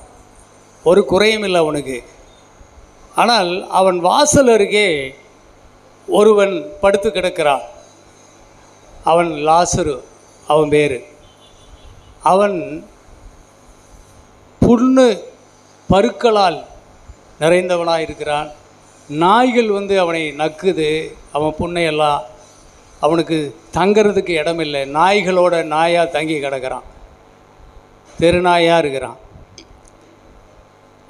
ஒரு குறையும் இல்லை அவனுக்கு. ஆனால் அவன் வாசல் அருகே ஒருவன் படுத்து கிடக்கிறான். அவன் லாசரு, அவன் பேர். அவன் புண்ணு பருக்களால் நிறைந்தவனாக இருக்கிறான். நாய்கள் வந்து அவனை நக்குது. அவன் புண்ணையெல்லாம், அவனுக்கு தங்கிறதுக்கு இடமில்லை. நாய்களோட நாயாக தங்கி கிடக்கிறான், தெருநாயாக இருக்கிறான்.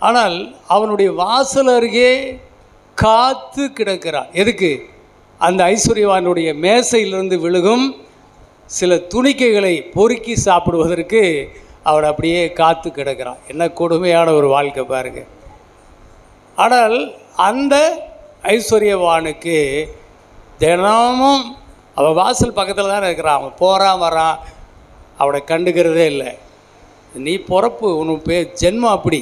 ஆனால் அவனுடைய வாசல் அருகே காத்து கிடக்கிறான். எதுக்கு? அந்த ஐஸ்வர்யவானுடைய மேசையிலிருந்து விழுகும் சில துணிக்கைகளை பொறுக்கி சாப்பிடுவதற்கு அவன் அப்படியே காத்து கிடக்கிறான். என்ன கொடுமையான ஒரு வாழ்க்கை பாருங்க. ஆனால் அந்த ஐஸ்வர்யவானுக்கு தினமும் அவன் வாசல் பக்கத்தில் தான் இருக்கிறான். அவன் போகிறான் வரான், அவனை கண்டுக்கிறதே இல்லை. நீ பிறப்பு, உன் ஜென்மம் அப்படி,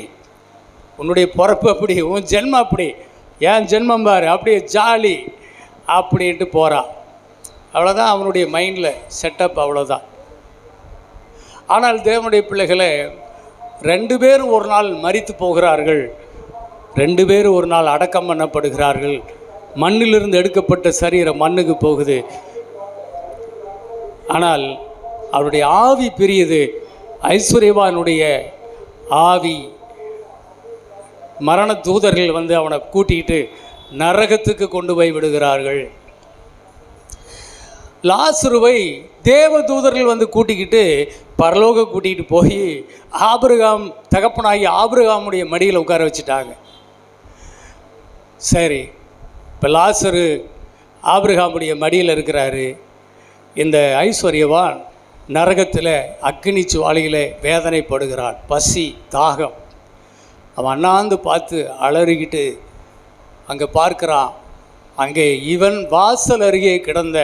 உன்னுடைய பிறப்பு அப்படி, உன் ஜென்மம் அப்படி, ஏன் ஜென்மம் பாரு, அப்படியே ஜாலி அப்படின்ட்டு போகிறான். அவ்வளோதான் அவனுடைய மைண்டில் செட்டப், அவ்வளோதான். ஆனால் தேவனுடைய பிள்ளைகளே, 2 பேர் ஒரு நாள் மரித்து போகிறார்கள். 2 பேர் ஒரு நாள் அடக்கம் பண்ணப்படுகிறார்கள். மண்ணிலிருந்து எடுக்கப்பட்ட சரீரம் மண்ணுக்கு போகுது. ஆனால் அவருடைய ஆவி பிரியுது. ஐஸ்வர்யவானுடைய ஆவி, மரண தூதர்கள் வந்து அவனை கூட்டிகிட்டு நரகத்துக்கு கொண்டு போய் விடுகிறார்கள். லாசருவை தேவ தூதர்கள் வந்து கூட்டிக்கிட்டு பரலோக கூட்டிகிட்டு போய் ஆபிரகாம், தகப்பனாகி ஆபிரகாமுடைய மடியில் உட்கார வச்சுட்டாங்க. சரி, இப்போ லாசரு ஆபிரகாமுடைய மடியில் இருக்கிறாரு. இந்த ஐஸ்வர்யவான் நரகத்தில் அக்கினி சுவாலையில் வேதனைப்படுகிறான். பசி, தாகம். அவன் அண்ணாந்து பார்த்து அலறிக்கிட்டு அங்கே பார்க்குறான். அங்கே இவன் வாசல் அருகே கிடந்த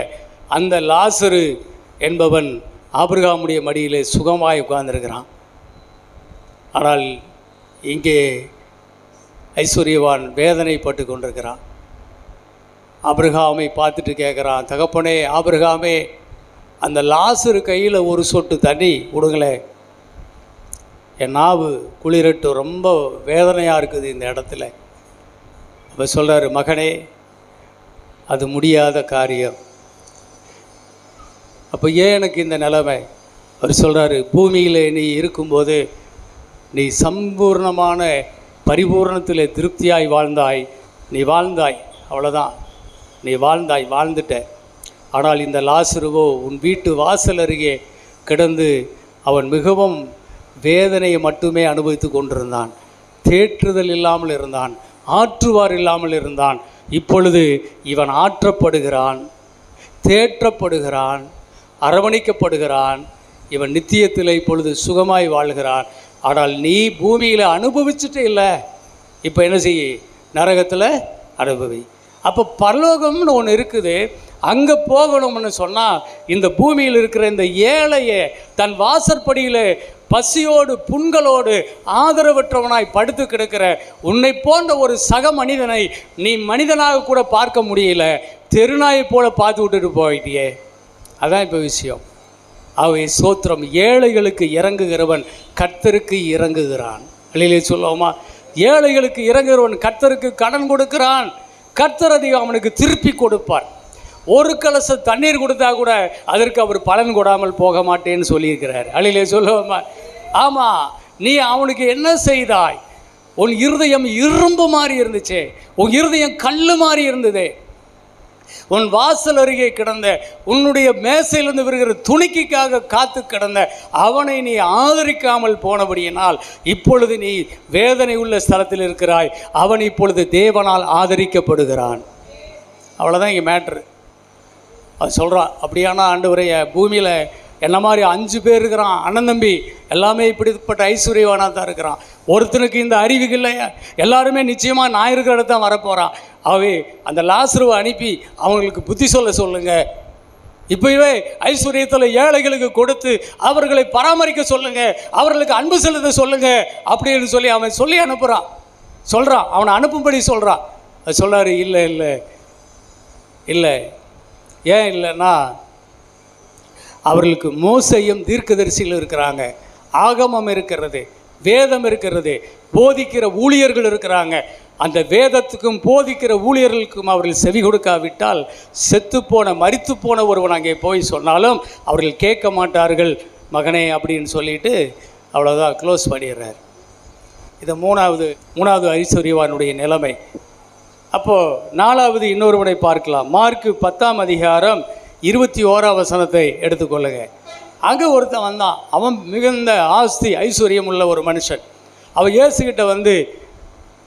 அந்த லாசரு என்பவன் ஆபிரகாமுடைய மடியிலே சுகமாய் உட்கார்ந்திருக்கிறான். ஆனால் இங்கே ஐஸ்வர்யவான் வேதனைப்பட்டு கொண்டிருக்கிறான். ஆபிரகாமை பார்த்துட்டு கேட்குறான், தகப்பனே ஆபிரகாமே, அந்த லாசரு கையில் ஒரு சொட்டு தண்ணி விடுங்களே, என் நாவு குளிரட்டு, ரொம்ப வேதனையாக இருக்குது இந்த இடத்துல. அப்போ சொல்கிறாரு, மகனே, அது முடியாத காரியம். அப்போ ஏன் எனக்கு இந்த நிலைமை? அவர் சொல்கிறாரு, பூமியில் நீ இருக்கும்போது நீ சம்பூர்ணமான பரிபூர்ணத்தில் திருப்தியாய் வாழ்ந்தாய், நீ வாழ்ந்தாய், அவ்வளோதான். நீ வாழ்ந்தாய், வாழ்ந்துட்ட. ஆனால் இந்த லாசருவோ உன் வீட்டு வாசல் அருகே கிடந்து அவன் மிகவும் வேதனையை மட்டுமே அனுபவித்து கொண்டிருந்தான். தேற்றுதல் இல்லாமல் இருந்தான், ஆற்றுவார் இல்லாமல் இருந்தான். இப்பொழுது இவன் ஆற்றப்படுகிறான், தேற்றப்படுகிறான், அரவணைக்கப்படுகிறான். இவன் நித்தியத்தில் இப்பொழுது சுகமாய் வாழ்கிறான். ஆனால் நீ பூமியில் அனுபவிச்சுட்டு இல்லை, இப்போ என்ன செய்ய? நரகத்தில் அனுபவி. அப்போ பரலோகம்னு ஒன்று இருக்குது. அங்கே போகணும்னு சொன்னால் இந்த பூமியில் இருக்கிற இந்த ஏழையை தன் வாசற்படியில் பசியோடு புண்களோடு ஆதரவற்றவனாய் படுத்து கிடக்கிற உன்னை போன்ற ஒரு சக மனிதனை நீ மனிதனாக கூட பார்க்க முடியல, தெருநாயை போல பார்த்து விட்டுட்டு போயிட்டியே. அதான் இப்போ விஷயம். அவை சோத்திரம். ஏழைகளுக்கு இறங்குகிறவன் கர்த்தருக்கு இறங்குகிறான். அல்லேலூயா சொல்லுவோமா? ஏழைகளுக்கு இறங்குகிறவன் கர்த்தருக்கு கடன் கொடுக்கிறான். கர்த்தர் அதை அவனுக்கு திருப்பி கொடுப்பார். ஒரு கலச தண்ணீர் கொடுத்தா கூட அதற்கு அவர் பலன் கொடாமல் போக மாட்டேன்னு சொல்லியிருக்கிறார். அல்லேலூயா சொல்லுவோமா? ஆமாம், நீ அவனுக்கு என்ன செய்தாய்? உன் இருதயம் இரும்பு மாதிரி இருந்துச்சு, உன் இருதயம் கல் மாதிரி இருந்தது. உன் வாசல் அருகே கிடந்த, உன்னுடைய மேசையிலிருந்து வருகிற துணிக்கைக்காக காத்து கிடந்த அவனை நீ ஆதரிக்காமல் போனபடியினால் இப்பொழுது நீ வேதனை உள்ள ஸ்தலத்தில் இருக்கிறாய். அவன் இப்பொழுது தேவனால் ஆதரிக்கப்படுகிறான். அவ்வளோதான் இங்கே மேட்ரு. அது சொல்கிறான், அப்படியானா ஆண்டவரே, பூமியில் என்ன மாதிரி 5 பேர் இருக்கிறான் அண்ணன் தம்பி, எல்லாமே இப்படிப்பட்ட ஐஸ்வர்யவானாக தான் இருக்கிறான். ஒருத்தனுக்கு இந்த அறிவுக்கு இல்லையா? எல்லாருமே நிச்சயமாக நான் இருக்கிற இடத்தான் வரப்போகிறான். அவே அந்த லாசருவை அனுப்பி அவங்களுக்கு புத்தி சொல்லுங்கள். இப்போவே ஐஸ்வர்யத்தில் ஏழைகளுக்கு கொடுத்து அவர்களை பராமரிக்க சொல்லுங்கள், அவர்களுக்கு அன்பு செலுத்த சொல்லுங்கள் அப்படின்னு சொல்லி அவன் சொல்லி அனுப்புகிறான். சொல்கிறான், அவனை அனுப்பும்படி சொல்கிறான். அது சொல்கிறாரு, இல்லை இல்லை இல்லை. ஏன் இல்லைன்னா, அவர்களுக்கு மோசையும் தீர்க்கதரிசிகள் இருக்கிறாங்க, ஆகமம் இருக்கிறது, வேதம் இருக்கிறது, போதிக்கிற ஊழியர்கள் இருக்கிறாங்க. அந்த வேதத்துக்கும் போதிக்கிற ஊழியர்களுக்கும் அவர்கள் செவி கொடுக்காவிட்டால் செத்துப்போன மரித்து போன ஒருவன் அங்கே போய் சொன்னாலும் அவர்கள் கேட்க மாட்டார்கள் மகனே அப்படின்னு சொல்லிட்டு அவ்வளோதான் க்ளோஸ் பண்ணிடுறார். இது மூணாவது ஐஸ்வர்யவானுடைய நிலைமை. அப்போது 4வது இன்னொருவனை பார்க்கலாம். மார்க்கு 10ஆம் அதிகாரம் 21ஆம் வசனத்தை எடுத்துக்கொள்ளுங்க. அங்கே ஒருத்தன் வந்தான். அவன் மிகுந்த ஆஸ்தி ஐஸ்வர்யம் உள்ள ஒரு மனுஷன். அவன் இயேசுகிட்ட வந்து,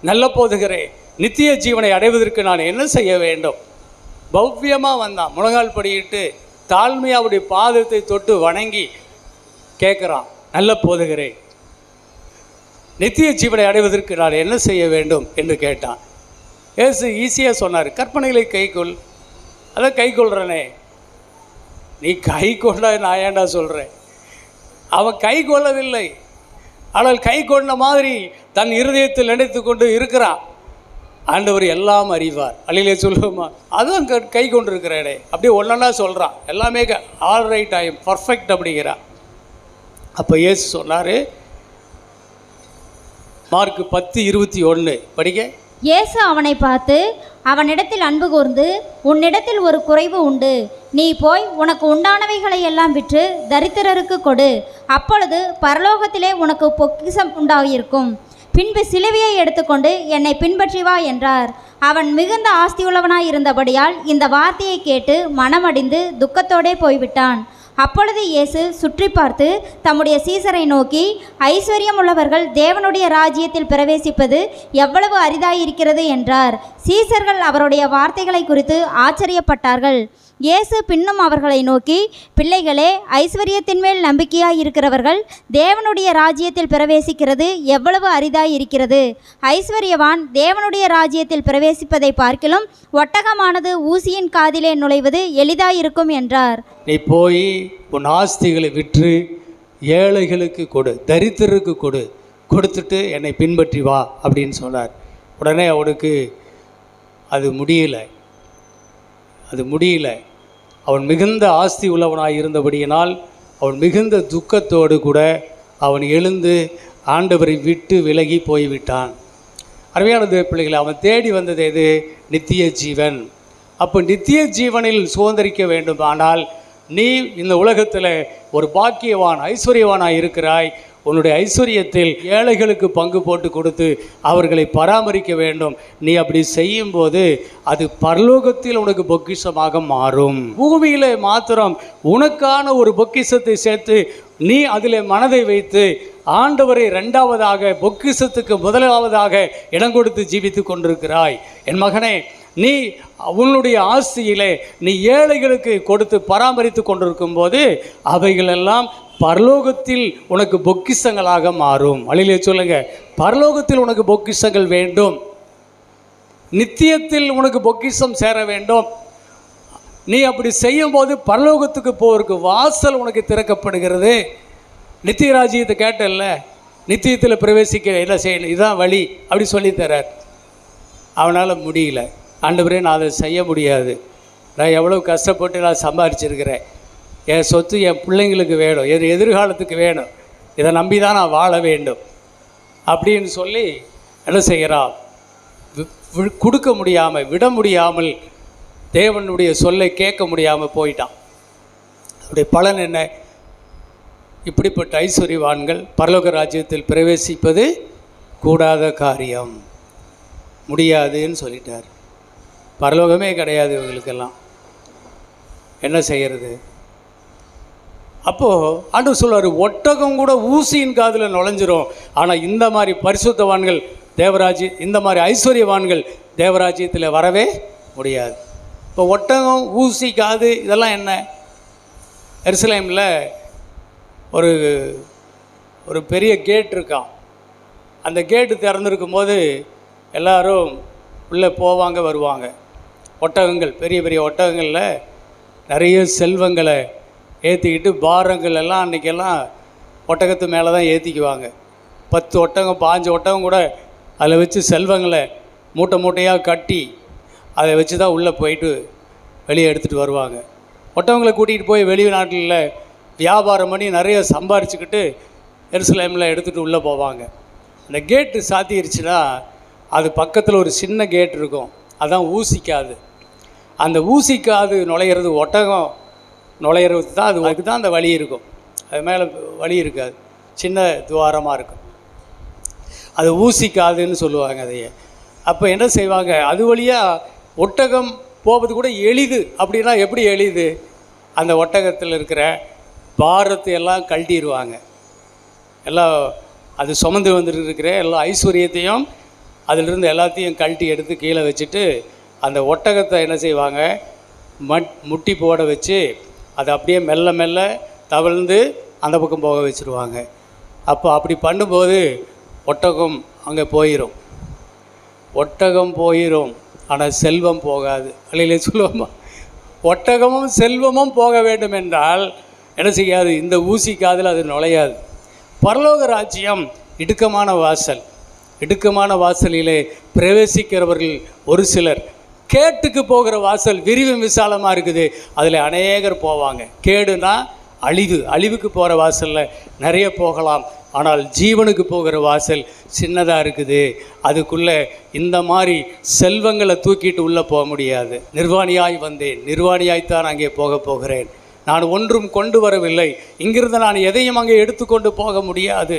நல்ல போதுகிறே, நித்திய ஜீவனை அடைவதற்கு நான் என்ன செய்ய வேண்டும்? பவ்யமாக வந்தான், முழங்கால் படியிட்டு தாழ்மையாக அவருடைய பாதத்தை தொட்டு வணங்கி கேட்குறான், நல்ல போதுகிறே, நித்திய ஜீவனை அடைவதற்கு நான் என்ன செய்ய வேண்டும் என்று கேட்டான். இயேசு ஈஸியாக சொன்னார், கற்பனைகளை கைக்கொள். அதை கை கொள்றனே. நீ கை கொண்டா நான் ஏன்டா சொல்கிறேன்? அவன் கை கொள்ளவில்லை, ஆனால் கை கொண்ட மாதிரி தன் இருதயத்தில் நினைத்து கொண்டு இருக்கிறான். ஆண்டவர் எல்லாம் அறிவார். அல்லையிலே சொல்லுவோமா? அதுவும் கை கொண்டு இருக்கிறேனே. அப்படியே ஒன்றா சொல்கிறான், எல்லாமே all right, I am perfect அப்படிங்கிறான். அப்போ இயேசு சொன்னார், மார்க்கு 10:21 படிக்க. இயேசு அவனை பார்த்து, அவனிடத்தில் அன்பு கூர்ந்து, உன்னிடத்தில் ஒரு குறைவு உண்டு, நீ போய் உனக்கு உண்டானவைகளை எல்லாம் விற்று தரித்திரருக்கு கொடு, அப்பொழுது பரலோகத்திலே உனக்கு பொக்கிஷம் உண்டாகியிருக்கும். பின்பு சிலுவையை எடுத்துக்கொண்டு என்னை பின்பற்றி வா என்றார். அவன் மிகுந்த ஆஸ்தியுள்ளவனாய் இருந்தபடியால் இந்த வார்த்தையை கேட்டு மனமடிந்து துக்கத்தோடே போய்விட்டான். அப்பொழுது இயேசு சுற்றி பார்த்து தம்முடைய சீசரை நோக்கி, ஐஸ்வர்யம் உள்ளவர்கள் தேவனுடைய ராஜ்யத்தில் பிரவேசிப்பது எவ்வளவு அரிதாயிருக்கிறது என்றார். சீசர்கள் அவருடைய வார்த்தைகளை குறித்து ஆச்சரியப்பட்டார்கள். இயேசு பின்னும் அவர்களை நோக்கி, பிள்ளைகளே, ஐஸ்வர்யத்தின் மேல் நம்பிக்கையாய் இருக்கிறவர்கள் தேவனுடைய ராஜ்யத்தில் பிரவேசிக்கிறது எவ்வளவு அரிதாயிருக்கிறது. ஐஸ்வர்யவான் தேவனுடைய ராஜ்யத்தில் பிரவேசிப்பதை பார்க்கிலும் ஒட்டகமானது ஊசியின் காதிலே நுழைவது எளிதாயிருக்கும் என்றார். நீ போய் உன் ஆஸ்திகளை விற்று ஏழைகளுக்கு கொடு, தரித்திரருக்கு கொடு, கொடுத்துட்டு என்னை பின்பற்றி வா அப்படின்னு சொன்னார். உடனே அவனுக்கு அது முடியல. அவன் மிகுந்த ஆஸ்தி உள்ளவனாய் இருந்தபடியினால் அவன் மிகுந்த துக்கத்தோடு கூட அவன் எழுந்து ஆண்டவரை விட்டு விலகி போய்விட்டான். அருமையான பிள்ளைகளை, அவன் தேடி வந்தது எது? நித்திய ஜீவன். அப்போ நித்திய ஜீவனில் சுதந்திரிக்க வேண்டும். ஆனால் நீ இந்த உலகத்தில் ஒரு பாக்கியவான் ஐஸ்வர்யவானாய் இருக்கிறாய். உன்னுடைய ஐஸ்வர்யத்தில் ஏழைகளுக்கு பங்கு போட்டு கொடுத்து அவர்களை பராமரிக்க வேண்டும். நீ அப்படி செய்யும்போது அது பரலோகத்தில் உனக்கு பொக்கிஷமாக மாறும். பூமியிலே மாத்திரம் உனக்கான ஒரு பொக்கிஷத்தை சேர்த்து நீ அதில் மனதை வைத்து ஆண்டவரை இரண்டாவதாக, பொக்கிஷத்துக்கு முதலாவதாக இடம் கொடுத்து ஜீவித்து கொண்டிருக்கிறாய். என் மகனே, நீ உன்னுடைய ஆஸ்தியிலே நீ ஏழைகளுக்கு கொடுத்து பராமரித்து கொண்டிருக்கும் போது அவைகளெல்லாம் பரலோகத்தில் உனக்கு பொக்கிஷங்களாக மாறும். அல்லேலூயா சொல்லுங்க. பரலோகத்தில் உனக்கு பொக்கிஷங்கள் வேண்டும். நித்தியத்தில் உனக்கு பொக்கிஷம் சேர வேண்டும். நீ அப்படி செய்யும்போது பரலோகத்துக்கு போவதற்கு வாசல் உனக்கு திறக்கப்படுகிறது. நித்திய ராஜ்யத்தை கேட்டல்ல, நித்தியத்தில் பிரவேசிக்க என்ன செய்யணும், இதுதான் வழி அப்படி சொல்லித்தரார். அவனால் முடியல. ஆண்டவரே, நான் அதை செய்ய முடியாது, நான் எவ்வளோ கஷ்டப்பட்டு நான் சம்பாதிச்சிருக்கிறேன், என் சொத்து என் பிள்ளைங்களுக்கு வேணும், என் எதிர்காலத்துக்கு வேணும், இதை நம்பி தான் நான் வாழ வேண்டும் அப்படின்னு சொல்லி என்ன செய்கிறான், கொடுக்க முடியாமல், விட முடியாமல், தேவனுடைய சொல்லை கேட்க முடியாமல் போயிட்டான். அவருடைய பலன் என்ன? இப்படிப்பட்ட ஐஸ்வர்யவான்கள் பரலோக ராஜ்யத்தில் பிரவேசிப்பது கூடாத காரியம், முடியாதுன்னு சொல்லிட்டார். பரலோகமே கிடையாது இவங்களுக்கெல்லாம். என்ன செய்கிறது? அப்போது ஆண்டவர் சொல்வார், ஒட்டகம் கூட ஊசியின் காதில் நுழைஞ்சிரும். ஆனால் இந்த மாதிரி பரிசுத்தவான்கள் இந்த மாதிரி ஐஸ்வர்யவான்கள் தேவராஜ்யத்தில் வரவே முடியாது. இப்போ ஒட்டகம், ஊசி காது இதெல்லாம் என்ன? எருசலேமில் ஒரு பெரிய கேட் இருக்கான். அந்த கேட்டு திறந்துருக்கும் போது எல்லோரும் உள்ளே போவாங்க வருவாங்க. ஒட்டகங்கள், பெரிய பெரிய ஒட்டகங்களில் நிறைய செல்வங்களை ஏற்றிக்கிட்டு, பாரங்கள் எல்லாம் அன்றைக்கெல்லாம் ஒட்டகத்து மேலே தான் ஏற்றிக்குவாங்க. 10 ஒட்டகம் 5 ஒட்டகம் கூட அதில் வச்சு செல்வங்களை மூட்டை மூட்டையாக கட்டி அதை வச்சு தான் உள்ளே போயிட்டு வெளியே எடுத்துகிட்டு வருவாங்க. ஒட்டகங்களை கூட்டிகிட்டு போய் வெளிநாட்டில் வியாபாரம் பண்ணி நிறைய சம்பாரிச்சுக்கிட்டு எருசலேமில் எடுத்துகிட்டு உள்ளே போவாங்க. அந்த கேட்டு சாத்திருச்சுன்னா அது பக்கத்தில் ஒரு சின்ன கேட் இருக்கும், அதுதான் ஊசிக்காது. அந்த ஊசிக்காது நுழையிறது, ஒட்டகம் நுழையிறது தான் அதுக்கு தான் அந்த வழி இருக்கும். அது மேலே வழி இருக்காது, சின்ன துவாரமாக இருக்கும். அது ஊசிக்காதுன்னு சொல்லுவாங்க அதையே. அப்போ என்ன செய்வாங்க, அது வழியாக ஒட்டகம் போவது கூட எளிது. அப்படின்னா எப்படி எளிது? அந்த ஒட்டகத்தில் இருக்கிற பாரத்தை எல்லாம் கழட்டிடுவாங்க. எல்லாம் அது சுமந்து வந்துட்டு இருக்கிற எல்லா ஐஸ்வர்யத்தையும் அதிலிருந்து எல்லாத்தையும் கழட்டி எடுத்து கீழே வச்சுட்டு அந்த ஒட்டகத்தை என்ன செய்வாங்க, முட்டி போட வச்சு அதை அப்படியே மெல்ல மெல்ல தவழ்ந்து அந்த பக்கம் போக வச்சுருவாங்க. அப்போ அப்படி பண்ணும்போது ஒட்டகம் அங்கே போயிடும். ஒட்டகம் போயிடும், ஆனால் செல்வம் போகாது. அல்லையிலே சொல்லுவோமா? ஒட்டகமும் செல்வமும் போக வேண்டும் என்றால் என்ன செய்யாது, இந்த ஊசி காதில் அது நுழையாது. பரலோக ராஜ்யம் இடுக்கமான வாசல். இடுக்கமான வாசலிலே பிரவேசிக்கிறவர்கள் ஒரு சிலர். கேட்டுக்கு போகிற வாசல் விரிவும் விசாலமாக இருக்குது, அதில் அநேகர் போவாங்க. கேடுனா அழிவு, அழிவுக்கு போகிற வாசலில் நிறைய போகலாம். ஆனால் ஜீவனுக்கு போகிற வாசல் சின்னதாக இருக்குது, அதுக்குள்ளே இந்த மாதிரி செல்வங்களை தூக்கிட்டு உள்ளே போக முடியாது. நிர்வாணியாய் வந்தேன், நிர்வாணியாய்த்தான் அங்கே போகிறேன், நான் ஒன்றும் கொண்டு வரவில்லை, இங்கிருந்து நான் எதையும் அங்கே எடுத்துக்கொண்டு போக முடியாது.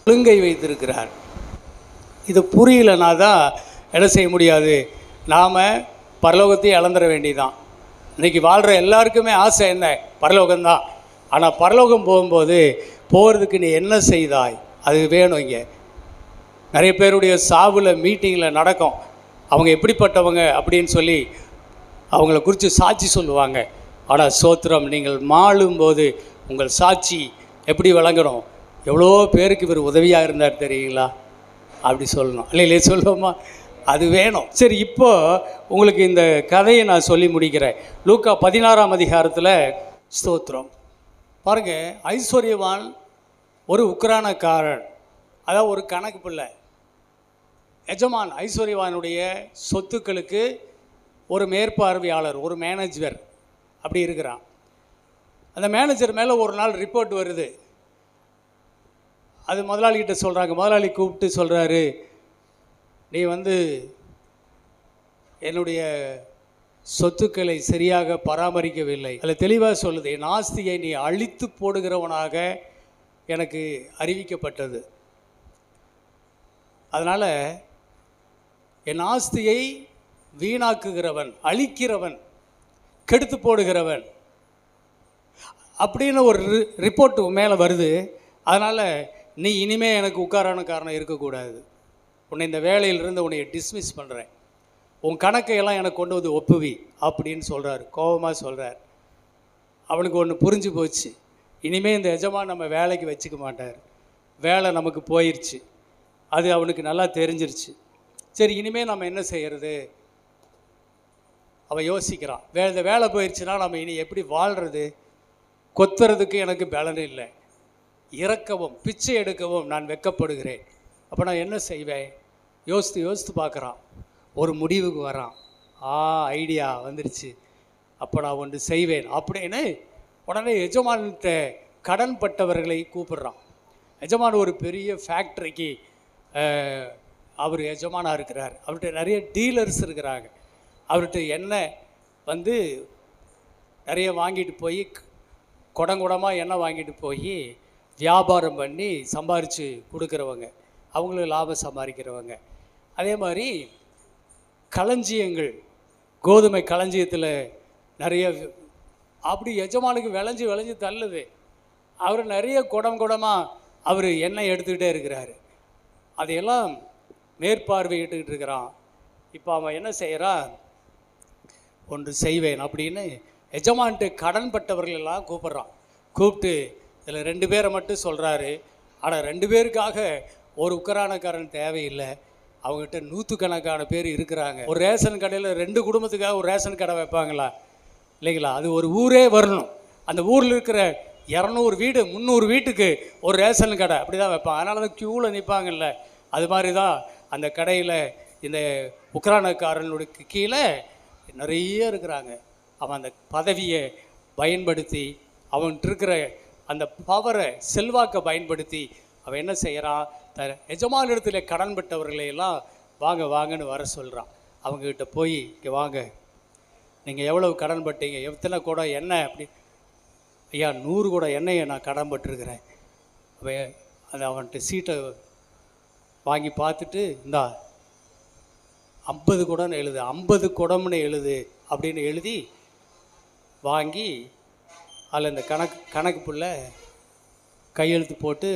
ஒழுங்கை வைத்திருக்கிறார். இது புரியலனா தான் என்ன செய்ய முடியாது, நாம் பரலோகத்தையும் இழந்துட வேண்டியதான். இன்றைக்கி வாழ்கிற எல்லாருக்குமே ஆசை என்ன, பரலோகம்தான். ஆனால் பரலோகம் போகும்போது போகிறதுக்கு நீ என்ன செய்தாய் அது வேணும். இங்கே நிறைய பேருடைய சாவில் மீட்டிங்கில் நடக்கும், அவங்க எப்படிப்பட்டவங்க அப்படின்னு சொல்லி அவங்கள குறித்து சாட்சி சொல்லுவாங்க. ஆனால் சோத்திரம், நீங்கள் மாளும்போது உங்கள் சாட்சி எப்படி விளங்கணும், எவ்வளோ பேருக்கு இவர் உதவியாக இருந்தார் தெரியுங்களா அப்படி சொல்லணும். இல்லையே சொல்லுவோமா? அது வேணும். சரி, இப்போது உங்களுக்கு இந்த கதையை நான் சொல்லி முடிக்கிறேன். லூக்கா 16ஆம் அதிகாரத்தில் ஸ்தோத்திரம் பாருங்கள். ஐஸ்வர்யவான் ஒரு உக்ரானக்காரன், அதாவது ஒரு கணக்கு பிள்ளை. எஜமான் ஐஸ்வர்யவானுடைய சொத்துக்களுக்கு ஒரு மேற்பார்வையாளர், ஒரு மேனேஜர் அப்படி இருக்கிறான். அந்த மேனேஜர் மேலே ஒரு நாள் ரிப்போர்ட் வருது. அது முதலாளிகிட்ட சொல்கிறாங்க. முதலாளி கூப்பிட்டு சொல்கிறாரு, நீ என்னுடைய சொத்துக்களை சரியாக பராமரிக்கவில்லை. அதில் தெளிவாக சொல்லுது, என் ஆஸ்தியை நீ அழித்து போடுகிறவனாக எனக்கு அறிவிக்கப்பட்டது. அதனால் என் ஆஸ்தியை வீணாக்குகிறவன், அழிக்கிறவன், கெடுத்து போடுகிறவன் அப்படின்னு ஒரு ரிப்போர்ட் மேலே வருது. அதனால் நீ இனிமேல் எனக்கு உட்காரான காரணம் இருக்கக்கூடாது. உன்னை இந்த வேலையிலிருந்து உன்னை டிஸ்மிஸ் பண்ணுறேன். உன் கணக்கையெல்லாம் எனக்கு கொண்டு வந்து ஒப்புவி அப்படின்னு சொல்கிறார். கோபமாக சொல்கிறார். அவனுக்கு ஒன்று புரிஞ்சு போச்சு. இனிமேல் இந்த எஜமான் நம்ம வேலைக்கு வச்சுக்க மாட்டார். வேலை நமக்கு போயிடுச்சு. அது அவனுக்கு நல்லா தெரிஞ்சிருச்சு. சரி, இனிமேல் நம்ம என்ன செய்கிறது? அவன் யோசிக்கிறான். இந்த வேலை போயிடுச்சுன்னா நம்ம இனி எப்படி வாழ்கிறது? கொத்துறதுக்கு எனக்கு பலன் இல்லை, இறக்கவும் பிச்சை எடுக்கவும் நான் வெட்கப்படுகிறேன். அப்போ நான் என்ன செய்வேன்? யோசித்து பார்க்குறான். ஒரு முடிவுக்கு வரான். ஐடியா வந்துடுச்சு. அப்போ நான் ஒன்று செய்வேன் அப்படின்னு உடனே எஜமான்கிட்ட கடன் பட்டவர்களை கூப்பிடுறான். எஜமான் ஒரு பெரிய ஃபேக்ட்ரிக்கு அவர் எஜமானாக இருக்கிறார். அவர்கிட்ட நிறைய டீலர்ஸ் இருக்கிறாங்க. அவர்கிட்ட எண்ணெய் வந்து நிறைய வாங்கிட்டு போய் குடங்குடமாக எண்ணெய் வாங்கிட்டு போய் வியாபாரம் பண்ணி சம்பாரித்து கொடுக்குறவங்க, அவங்களுக்கு லாபம் சம்பாதிக்கிறவங்க. அதே மாதிரி களஞ்சியங்கள், கோதுமை களஞ்சியத்தில் நிறைய அப்படி எஜமானுக்கு விளைஞ்சி தள்ளுது. அவர் நிறைய குடமாக அவர் எண்ணெய் எடுத்துக்கிட்டே இருக்கிறாரு. அதையெல்லாம் மேற்பார்வையிட்டுக்கிட்டு இருக்கிறான். இப்போ அவன் என்ன செய்கிறான்? ஒன்று செய்வேன் அப்படின்னு எஜமான்ட்டு கடன் பட்டவர்களெல்லாம் கூப்பிட்றான். கூப்பிட்டு இதில் 2 பேரை மட்டும் சொல்கிறாரு. ஆனால் 2 பேருக்காக ஒரு உக்கரானக்காரன் தேவையில்லை. அவங்ககிட்ட 100கணக்கான பேர் இருக்கிறாங்க. ஒரு ரேஷன் கடையில் 2 குடும்பத்துக்காக ஒரு ரேஷன் கடை வைப்பாங்களா? இல்லைங்களா? அது ஒரு ஊரே வரணும். அந்த ஊரில் இருக்கிற 200 வீடு 300 வீட்டுக்கு ஒரு ரேஷன் கடை அப்படி தான் வைப்பாங்க. அதனால தான் க்யூவில் நிற்பாங்கல்ல. அது மாதிரி தான் அந்த கடையில் இந்த உக்ரானக்காரனுடைய கீழே நிறைய இருக்கிறாங்க. அவன் அந்த பதவியை பயன்படுத்தி, அவன்கிட்ட இருக்கிற அந்த பவரை, செல்வாக்கை பயன்படுத்தி அவன் என்ன செய்கிறான்? எஜமானிடத்தில் கடன் பட்டவர்களையெல்லாம் வாங்கன்னு வர சொல்கிறான். அவங்கக்கிட்ட போய், இங்கே வாங்க, நீங்கள் எவ்வளவு கடன் பட்டீங்க, எத்தனை குடம் எண்ணெய்? அப்படி, ஐயா 100 குடம் எண்ணெயை நான் கடன் பட்டிருக்கிறேன். அது அவன்கிட்ட சீட்டை வாங்கி பார்த்துட்டு, இந்தா 50 குடம்னு எழுது, 50 குடம்னு எழுது அப்படின்னு எழுதி வாங்கி அதில் இந்த கணக்கு புள்ள கையெழுத்து போட்டு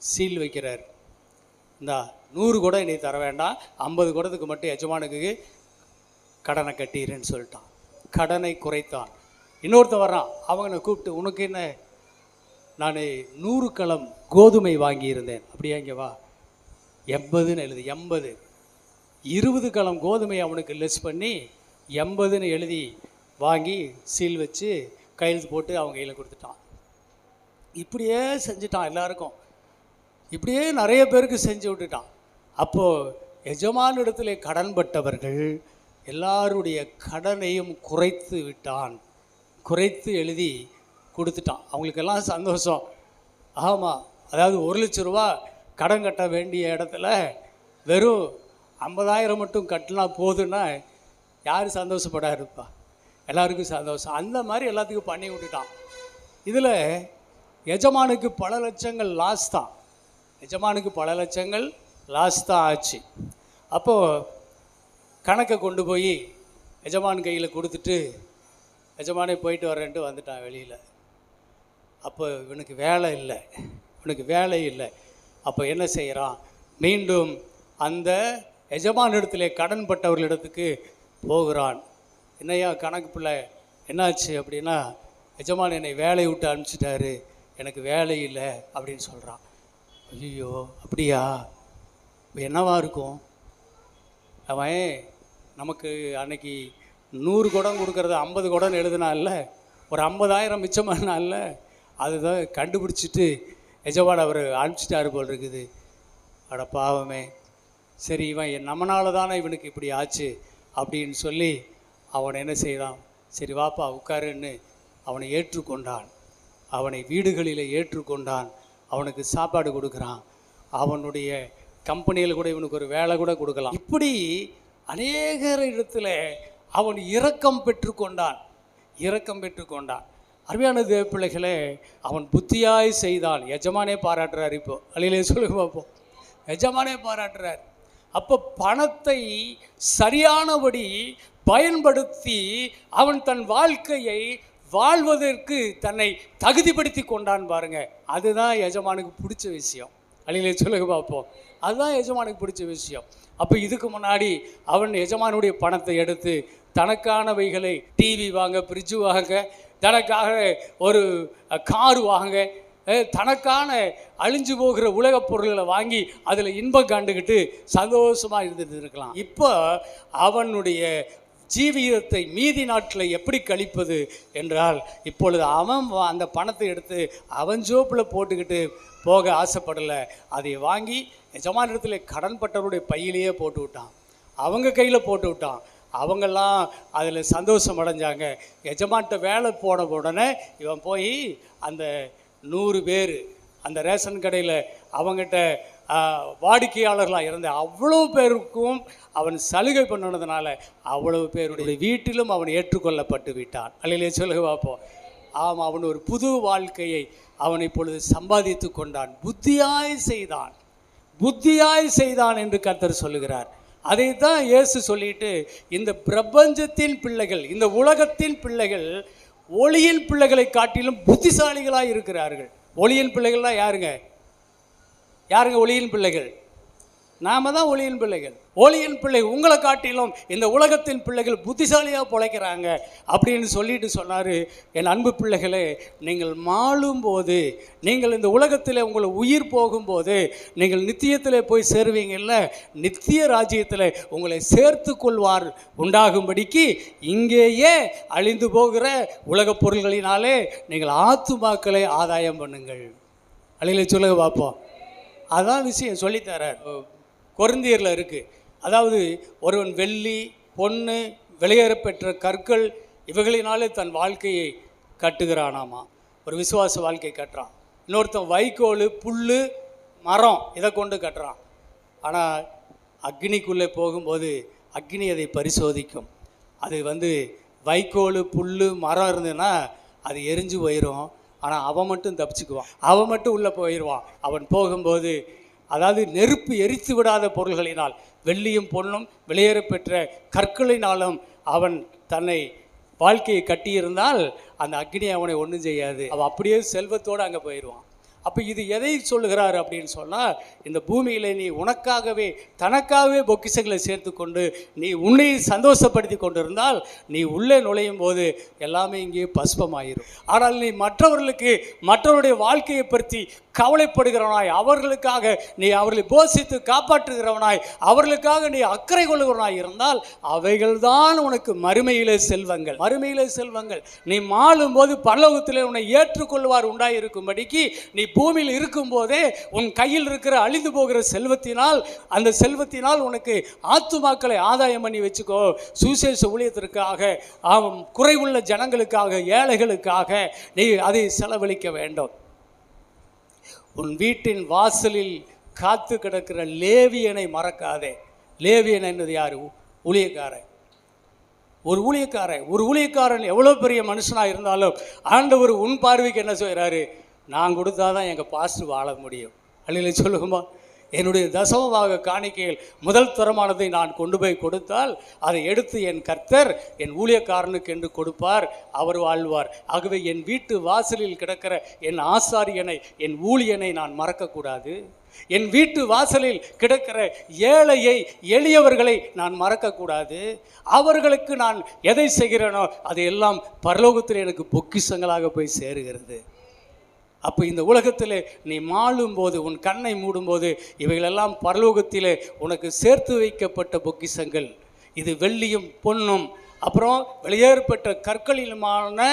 சீல் வைக்கிறார். இந்தா 100 குடம் நீ தர வேண்டாம், 50 குடத்துக்கு மட்டும் எஜமானுக்கு கடனை கட்டிடுறேன்னு சொல்லிட்டான். கடனை குறைத்தான். இன்னொருத்த வர்றான். அவனை கூப்பிட்டு, உனக்கு என்ன, நான் 100 கலம் கோதுமை வாங்கியிருந்தேன். அப்படியே இங்கே வா, 80ன்னு எழுது. 80 20 கலம் கோதுமை அவனுக்கு லெஸ் பண்ணி 80ன்னு எழுதி வாங்கி சீல் வச்சு கையெழுத்து போட்டு அவங்க கையில் கொடுத்துட்டான். இப்படியே செஞ்சுட்டான் எல்லாருக்கும். இப்படியே நிறைய பேருக்கு செஞ்சு விட்டுட்டான். அப்போது எஜமானிடத்தில் கடன் பட்டவர்கள் எல்லாருடைய கடனையும் குறைத்து விட்டான். குறைத்து எழுதி கொடுத்துட்டான். அவங்களுக்கெல்லாம் சந்தோஷம். ஆமாம், அதாவது 1 லட்ச ரூபா கடன் கட்ட வேண்டிய இடத்துல வெறும் 50,000 மட்டும் கட்டினா போதுன்னா யார் சந்தோஷப்படா இருப்பா? எல்லாருக்கும் சந்தோஷம். அந்த மாதிரி எல்லாத்துக்கும் பண்ணி விட்டுட்டான். இதில் எஜமானுக்கு பல லட்சங்கள் லாஸ் தான். எஜமானுக்கு பல லட்சங்கள் லாஸ் தான் ஆச்சு. அப்போது கணக்கை கொண்டு போய் எஜமான் கையில் கொடுத்துட்டு, எஜமானே போயிட்டு வரேன்ட்டு வந்துட்டான் வெளியில். அப்போ இவனுக்கு வேலை இல்லை. அப்போ என்ன செய்கிறான்? மீண்டும் அந்த எஜமானிடத்திலே கடன் பட்டவர்களிடத்துக்கு போகிறான். என்னையா கணக்கு பிள்ளை என்னாச்சு அப்படின்னா, எஜமான் என்னை வேலையை விட்டு அனுப்பிச்சிட்டாரு, எனக்கு வேலை இல்லை அப்படின்னு சொல்கிறான். ஐயோ அப்படியா? இப்போ என்னவா இருக்கும்? அவன் நமக்கு அன்னைக்கு 100 குடம் கொடுக்கறது 50 குடம் எழுதுனால, ஒரு 50,000 மிச்சமானால, அதுதான் கண்டுபிடிச்சிட்டு எஜமான் அவர் அனுப்பிச்சிட்டாரு போல் இருக்குது. அட பாவமே, சரி இவன் நம்மனால தானே இவனுக்கு இப்படி ஆச்சு அப்படின்னு சொல்லி அவனை என்ன செய்தான்? சரி வாப்பா உட்காருன்னு அவனை ஏற்றுக்கொண்டான். அவனை வீடுகளில் ஏற்றுக்கொண்டான். அவனுக்கு சாப்பாடு கொடுக்குறான். அவனுடைய கம்பெனியில் கூட இவனுக்கு ஒரு வேலை கூட கொடுக்கலாம். இப்படி அநேகர் இடத்துல அவன் இரக்கம் பெற்றுக்கொண்டான். அருமையான தேவ பிள்ளைகளே, அவன் புத்தியாய் செய்தான். எஜமானே பாராட்டுறார். இப்போ அழியிலே சொல்லுங்க பார்ப்போம். எஜமானே பாராட்டுறார். அப்போ பணத்தை சரியானபடி பயன்படுத்தி அவன் தன் வாழ்க்கையை வாழ்வதற்கு தன்னை தகுதிப்படுத்தி கொண்டான் பாருங்க. அதுதான் எஜமானுக்கு பிடிச்ச விஷயம். அழியிலே சொல்லுங்க பார்ப்போம். அதுதான் எஜமானுக்கு பிடிச்ச விஷயம். அப்போ இதுக்கு முன்னாடி அவன் எஜமானுடைய பணத்தை எடுத்து தனக்கானவைகளை டிவி வாங்க, ஃப்ரிட்ஜு வாங்க, தனக்காக ஒரு கார் வாங்க, தனக்கான அழிஞ்சு போகிற உலகப் பொருள்களை வாங்கி அதில் இன்பம் கண்டுக்கிட்டு சந்தோஷமாக இருந்துட்டு இருக்கலாம். இப்போ அவனுடைய ஜீவிதத்தை மீதி நாட்களை எப்படி கழிப்பது என்றால், இப்பொழுது அவன் அந்த பணத்தை எடுத்து அவன் ஜோப்பில் போட்டுக்கிட்டு போக ஆசைப்படலை. அதை வாங்கி எஜமானிடத்தில் கடன்பட்டவருடைய பையிலேயே போட்டு விட்டான், அவங்க கையில் போட்டு விட்டான். அவங்கெல்லாம் அதில் சந்தோஷம் அடைஞ்சாங்க. எஜமான்கிட்ட வேலை போன உடனே இவன் போய் அந்த 100 பேர் அந்த ரேஷன் கடையில் அவங்ககிட்ட வாடிக்கையாளர்களாக இருந்த அவ்வளோ பேருக்கும் அவன் சலுகை பண்ணினதுனால அவ்வளவு பேருடைய வீட்டிலும் அவன் ஏற்றுக்கொள்ளப்பட்டு விட்டான். அல்லையிலே சொல்லுங்க பார்ப்போம். ஆமாம், அவன் ஒரு புது வாழ்க்கையை அவன் இப்பொழுது சம்பாதித்து கொண்டான். புத்தியாய் செய்தான், புத்தியாய் செய்தான் என்று கர்த்தர் சொல்லுகிறார். அதை தான் இயேசு சொல்லிட்டு, இந்த பிரபஞ்சத்தின் பிள்ளைகள், இந்த உலகத்தின் பிள்ளைகள் ஒளியின் பிள்ளைகளை காட்டிலும் புத்திசாலிகளாக இருக்கிறார்கள். ஒளியின் பிள்ளைகள்லாம் யாருங்க? ஒளியின் பிள்ளைகள்? நாம தான் ஒளியின் பிள்ளைகள். ஒளியின் பிள்ளை உங்களை காட்டிலும் இந்த உலகத்தின் பிள்ளைகள் புத்திசாலியாக பிழைக்கிறாங்க அப்படின்னு சொல்லிட்டு சொன்னார். என் அன்பு பிள்ளைகளே, நீங்கள் மாளும்போது, நீங்கள் இந்த உலகத்தில் உங்களை உயிர் போகும்போது நீங்கள் நித்தியத்தில் போய் சேருவீங்கல்ல, நித்திய ராஜ்யத்தில் உங்களை சேர்த்து கொள்வார் உண்டாகும்படிக்கு இங்கேயே அழிந்து போகிற உலகப் பொருள்களினாலே நீங்கள் ஆத்துமாக்களை ஆதாயம் பண்ணுங்கள். அழிலை சொல்லுங்க பார்ப்போம். அதான் விஷயம் சொல்லித்தரார். கொரிந்தியரில் இருக்குது. அதாவது ஒருவன் வெள்ளி, பொண்ணு, வெளியேறப்பெற்ற கற்கள் இவைகளினாலே தன் வாழ்க்கையை கட்டுகிறானாமா. ஒரு விசுவாச வாழ்க்கை கட்டுறான். இன்னொருத்தன் வைக்கோல், புல், மரம் இதை கொண்டு கட்டுறான். ஆனால் அக்னிக்குள்ளே போகும்போது அக்னி அதை பரிசோதிக்கும். அது வைக்கோல், புல், மரம் இருந்ததுன்னா அது எரிஞ்சு போயிடும். ஆனால் அவன் மட்டும் தப்பிச்சுக்குவான், அவன் மட்டும் உள்ளே போயிடுவான். அவன் போகும்போது, அதாவது நெருப்பு எரித்து விடாத பொருள்களினால், வெள்ளியும் பொன்னும் வெளியேறப்பெற்ற கற்களினாலும் அவன் தன்னை வாழ்க்கையை கட்டியிருந்தால் அந்த அக்னி அவனை ஒன்றும் செய்யாது. அவன் அப்படியே செல்வத்தோடு அங்கே போயிடுவான். அப்போ இது எதை சொல்லுகிறார் அப்படின்னு சொன்னால், இந்த பூமியில் நீ உனக்காகவே தனக்காகவே பொக்கிஷங்களை சேர்த்து கொண்டு நீ உன்னை சந்தோஷப்படுத்தி கொண்டிருந்தால் நீ உள்ளே நுழையும் போது எல்லாமே இங்கே பஸ்பமாயிரும். ஆனால் நீ மற்றவருடைய வாழ்க்கையை பற்றி கவலைப்படுகிறவனாய், அவர்களுக்காக நீ அவர்களை போஷித்து காப்பாற்றுகிறவனாய், அவர்களுக்காக நீ அக்கறை கொள்ளுகிறவனாய் இருந்தால் அவைகள்தான் உனக்கு மறுமையிலே செல்வங்கள். மறுமையிலே செல்வங்கள். நீ மாளும் போது பரலோகத்திலே உன்னை ஏற்றுக்கொள்வார் உண்டாயிருக்கும்படிக்கு நீ பூமியில் இருக்கும்போதே உன் கையில் இருக்கிற அழிந்து போகிற செல்வத்தினால், அந்த செல்வத்தினால் உனக்கு ஆத்துமாக்களை ஆதாயம் பண்ணி வச்சுக்கோ. சுவிசேஷ ஊழியத்திற்காக, குறைவுள்ள ஜனங்களுக்காக, ஏழைகளுக்காக நீ அதை செலவழிக்க வேண்டும். உன் வீட்டின் வாசலில் காத்து கிடக்கிற லேவியனை மறக்காதே. லேவியன் என்னது யாரு? ஊழியக்காரன். ஒரு ஊழியக்காரன் எவ்வளோ பெரிய மனுஷனாக இருந்தாலும் ஆண்டவர் உன் பார்வைக்கு என்ன செய்கிறாரு? நான் கொடுத்தாதான் எங்கள் பாஸ்டர் வாழ முடியும். அல்லையில சொல்லுமா, என்னுடைய தசமமாக காணிக்கையில் முதல் தரமானதை நான் கொண்டு போய் கொடுத்தால் அதை எடுத்து என் கர்த்தர் என் ஊழியக்காரனுக்கு என்று கொடுப்பார், அவர் வாழ்வார். ஆகவே என் வீட்டு வாசலில் கிடக்கிற என் ஆசாரியனை, என் ஊழியனை நான் மறக்கக்கூடாது. என் வீட்டு வாசலில் கிடக்கிற ஏழையை, எளியவர்களை நான் மறக்கக்கூடாது. அவர்களுக்கு நான் எதை செய்கிறேனோ அதையெல்லாம் பரலோகத்தில் எனக்கு பொக்கிஷங்களாக போய் சேருகிறது. அப்போ இந்த உலகத்தில் நீ மாளும்போது, உன் கண்ணை மூடும்போது இவைகளெல்லாம் பரலோகத்தில் உனக்கு சேர்த்து வைக்கப்பட்ட பொக்கிஷங்கள். இது வெள்ளியும் பொன்னும் அப்புறம் வெளியேறப்பட்ட கற்களிலுமான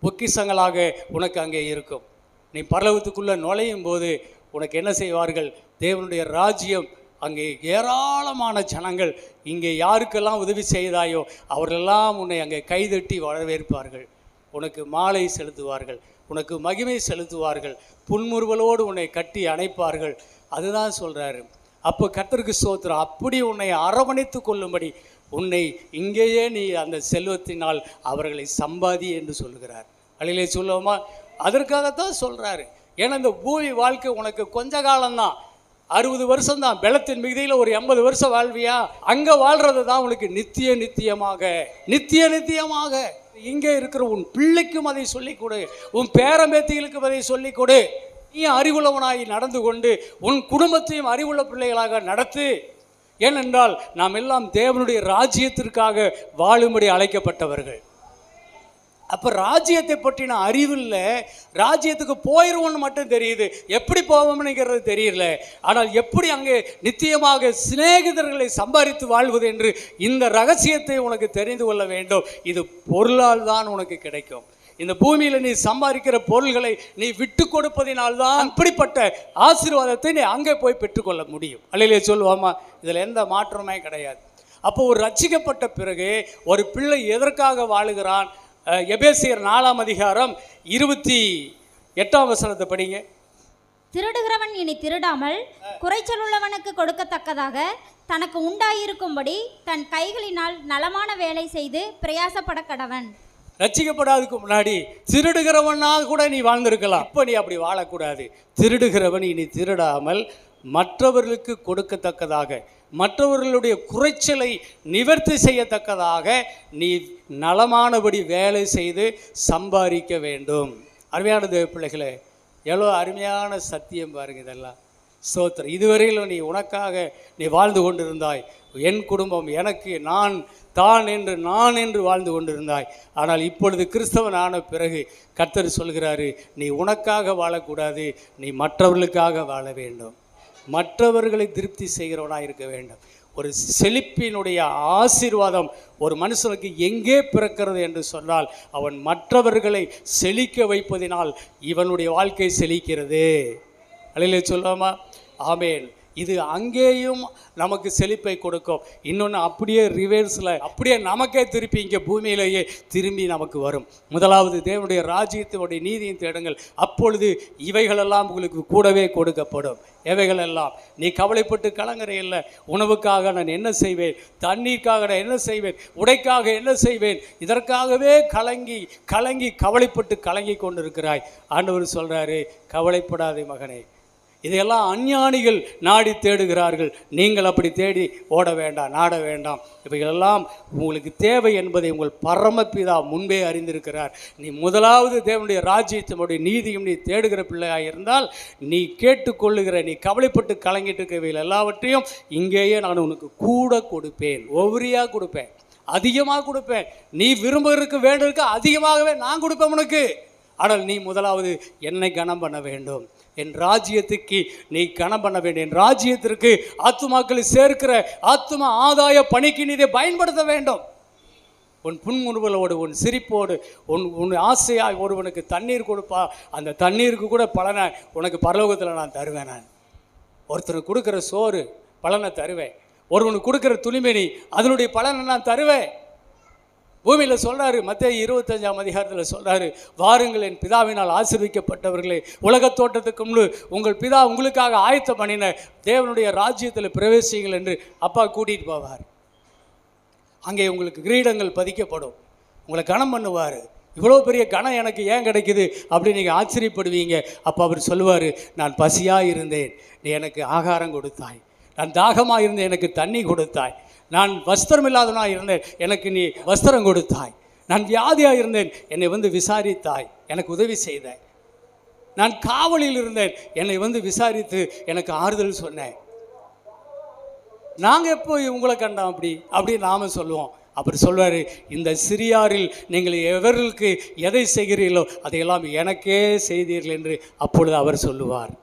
பொக்கிஷங்களாக உனக்கு அங்கே இருக்கும். நீ பரலோகத்துக்குள்ளே நுழையும் போது உனக்கு என்ன செய்வார்கள்? தேவனுடைய ராஜ்யம், அங்கே ஏராளமான ஜனங்கள், இங்கே யாருக்கெல்லாம் உதவி செய்தாயோ அவர்களெல்லாம் உன்னை அங்கே கைதட்டி வரவேற்பார்கள். உனக்கு மாலை செலுத்துவார்கள், உனக்கு மகிமை செலுத்துவார்கள், புன்முறுவலோடு உன்னை கட்டி அணைப்பார்கள். அதுதான் சொல்கிறாரு. அப்போ கர்த்தருக்கு ஸ்தோத்திரம். அப்படி உன்னை அரவணைத்து கொள்ளும்படி உன்னை இங்கேயே நீ அந்த செல்வத்தினால் அவர்களை சம்பாதி என்று சொல்லுகிறார். அழிலே சொல்லுவோமா? அதற்காகத்தான் சொல்கிறாரு. ஏன்னா இந்த பூமி வாழ்க்கை உனக்கு கொஞ்ச காலம்தான், 60 வருஷம் தான். பெலத்தின் மிகுதியில் ஒரு 80 வருஷம் வாழ்வியா? அங்கே வாழ்கிறது தான் உனக்கு நித்திய நித்தியமாக. இங்கே இருக்கிற உன் பிள்ளைக்கும் அதை சொல்லிக் கொடு, உன் பேரம்பேத்திகளுக்கும் அதை சொல்லிக் கொடு. நீ அறிவுள்ளவனாய் நடந்து கொண்டு உன் குடும்பத்தையும் அறிவுள்ள பிள்ளைகளாக நடத்து. ஏனென்றால் நாம் எல்லாம் தேவனுடைய ராஜ்யத்திற்காக வாழும்படி அழைக்கப்பட்டவர்கள். அப்போ ராஜ்யத்தை பற்றின அறிவில்லை, ராஜ்யத்துக்கு போயிடுவோன்னு மட்டும் தெரியுது, எப்படி போவோம்னுங்கிறது தெரியல. ஆனால் எப்படி அங்கே நித்தியமாக சிநேகிதர்களை சம்பாதித்து வாழ்வது என்று இந்த ரகசியத்தை உனக்கு தெரிந்து கொள்ள வேண்டும். இது பொருளால் தான் உனக்கு கிடைக்கும். இந்த பூமியில் நீ சம்பாதிக்கிற பொருள்களை நீ விட்டு கொடுப்பதினால்தான் இப்படிப்பட்ட ஆசீர்வாதத்தை நீ அங்கே போய் பெற்றுக்கொள்ள முடியும். அல்லையிலே சொல்லுவாமா? இதில் எந்த மாற்றமே கிடையாது. அப்போ ஒரு ரட்சிக்கப்பட்ட பிறகு ஒரு பிள்ளை எதற்காக வாழுகிறான்? எபேசியர் 4ஆம் அதிகாரம் 28ஆம் வசனத்தை படிங்க. திருடுகிறவன் இனி திருடாமல் குறைச்சல் உள்ளவனுக்கு கொடுக்கத்தக்கதாக தனக்கு உண்டாயிருக்கும்படி தன் கைகளினால் நலமான வேலை செய்து பிரயாசப்பட கடவன். ரட்சிக்கப்படாததுக்கு முன்னாடி திருடுகிறவனாக கூட நீ வாழ்ந்திருக்கலாம். இப்போ நீ அப்படி வாழக்கூடாது. திருடுகிறவன் இனி திருடாமல் மற்றவர்களுக்கு கொடுக்கத்தக்கதாக, மற்றவர்களுடைய குறைச்சலை நிவர்த்தி செய்யத்தக்கதாக நீ நலமானபடி வேலை செய்து சம்பாதிக்க வேண்டும். அருமையான தேவ பிள்ளைகளே, எவ்வளோ அருமையான சத்தியம் பாருங்க இதெல்லாம். ஸ்தோத்திரம். இதுவரையிலும் நீ உனக்காக நீ வாழ்ந்து கொண்டிருந்தாய். என் குடும்பம் எனக்கு, நான் என்று வாழ்ந்து கொண்டிருந்தாய். ஆனால் இப்பொழுது கிறிஸ்தவன் ஆன பிறகு கர்த்தர் சொல்கிறாரு, நீ உனக்காக வாழக்கூடாது, நீ மற்றவர்களுக்காக வாழ வேண்டும். மற்றவர்களை திருப்தி செய்கிறவனாக இருக்க வேண்டும். ஒரு செழிப்பினுடைய ஆசீர்வாதம் ஒரு மனுஷனுக்கு எங்கே பிறக்கிறது என்று சொன்னால், அவன் மற்றவர்களை செழிக்க வைப்பதினால் இவனுடைய வாழ்க்கை செழிக்கிறது. அல்லேலூயா சொல்லுவோமா? ஆமேன். இது அங்கேயும் நமக்கு செழிப்பை கொடுக்கும். இன்னொன்று அப்படியே ரிவர்ஸில் அப்படியே நமக்கே திருப்பி இங்கே பூமியிலேயே திரும்பி நமக்கு வரும். முதலாவது தேவனுடைய ராஜ்யத்தினுடைய நீதியும் தேடுங்கள், அப்பொழுது இவைகளெல்லாம் உங்களுக்கு கூடவே கொடுக்கப்படும். எவைகளெல்லாம்? நீ கவலைப்பட்டு கலங்குற இல்லை. உணவுக்காக நான் என்ன செய்வேன், தண்ணீருக்காக நான் என்ன செய்வேன், உடைக்காக என்ன செய்வேன், இதற்காகவே கலங்கி கவலைப்பட்டு கலங்கி கொண்டு இருக்கிறாய். ஆண்டவர் சொல்கிறாரு, கவலைப்படாதே மகனே, இதையெல்லாம் அஞ்ஞானிகள் நாடி தேடுகிறார்கள். நீங்கள் அப்படி தேடி ஓட வேண்டாம், நாட வேண்டாம். இவைகளெல்லாம் உங்களுக்கு தேவை என்பதை உங்கள் பரமபிதா முன்பே அறிந்திருக்கிறார். நீ முதலாவது தேவனுடைய ராஜ்யத்தினுடைய நீதியும் நீ தேடுகிற பிள்ளையாக இருந்தால், நீ கேட்டுக்கொள்ளுகிற, நீ கவலைப்பட்டு கலங்கிட்டு இருக்கிறவைகள் எல்லாவற்றையும் இங்கேயே நான் உனக்கு கூட கொடுப்பேன். ஒவ்வொரியாக கொடுப்பேன், அதிகமாக கொடுப்பேன். நீ விரும்புகிறதுக்கு வேண்டியதுக்கு அதிகமாகவே நான் கொடுப்பேன் உனக்கு. ஆனால் நீ முதலாவது என்னை கனம் பண்ண வேண்டும், என் ராஜ்யத்துக்கு நீ கனம் பண்ண வேண்டும். என் ராஜ்யத்திற்கு ஆத்துமாக்களை சேர்க்கிற ஆத்துமா ஆதாய பணிக்கு நீ இதை பயன்படுத்த வேண்டும். உன் புன்முறுவலோடு, உன் சிரிப்போடு, உன் ஆசையாய் ஒருவனுக்கு தண்ணீர் கொடுப்பா. அந்த தண்ணீருக்கு கூட பலனை உனக்கு பரலோகத்தில் நான் தருவேன். நான் ஒருத்தனுக்கு கொடுக்குற சோறு பலனை தருவேன், ஒருவனுக்கு கொடுக்குற துணிமணி அதனுடைய பலனை நான் தருவேன். பூமியில் சொல்கிறாரு, மத்தேயு 25ஆம் அதிகாரத்தில் சொல்கிறாரு, வாருங்கள் என் பிதாவினால் ஆசீர்வதிக்கப்பட்டவர்களே, உலகத் தோட்டத்துக்கு முன்பு உங்கள் பிதா உங்களுக்காக ஆயத்தம் பண்ணின தேவனுடைய ராஜ்யத்தில் பிரவேசிங்கள் என்று அப்பா கூட்டிகிட்டு போவார். அங்கே உங்களுக்கு கிரீடங்கள் பதிக்கப்படும், உங்களை கனம் பண்ணுவார். இவ்வளோ பெரிய கனம் எனக்கு ஏன் கிடைக்குது அப்படின்னு நீங்கள் ஆச்சரியப்படுவீங்க. அப்போ அவர் சொல்லுவார், நான் பசியாக இருந்தேன், நீ எனக்கு ஆகாரம் கொடுத்தாய். நான் தாகமாக இருந்தேன், எனக்கு தண்ணி கொடுத்தாய். நான் வஸ்திரம் இல்லாதவனாக இருந்தேன், எனக்கு நீ வஸ்திரம் கொடுத்தாய். நான் வியாதியாக இருந்தேன், என்னை வந்து விசாரித்தாய், எனக்கு உதவி செய்தாய். நான் காவலில் இருந்தேன், என்னை வந்து விசாரித்து எனக்கு ஆறுதல் சொன்னேன். நாங்கள் எப்போ உங்களை கண்டோம் அப்படி நாம் சொல்லுவோம். அப்படி சொல்வார், இந்த சிறியாரில் நீங்கள் எவர்களுக்கு எதை செய்கிறீர்களோ அதையெல்லாம் எனக்கே செய்தீர்கள் என்று அப்பொழுது அவர் சொல்லுவார்.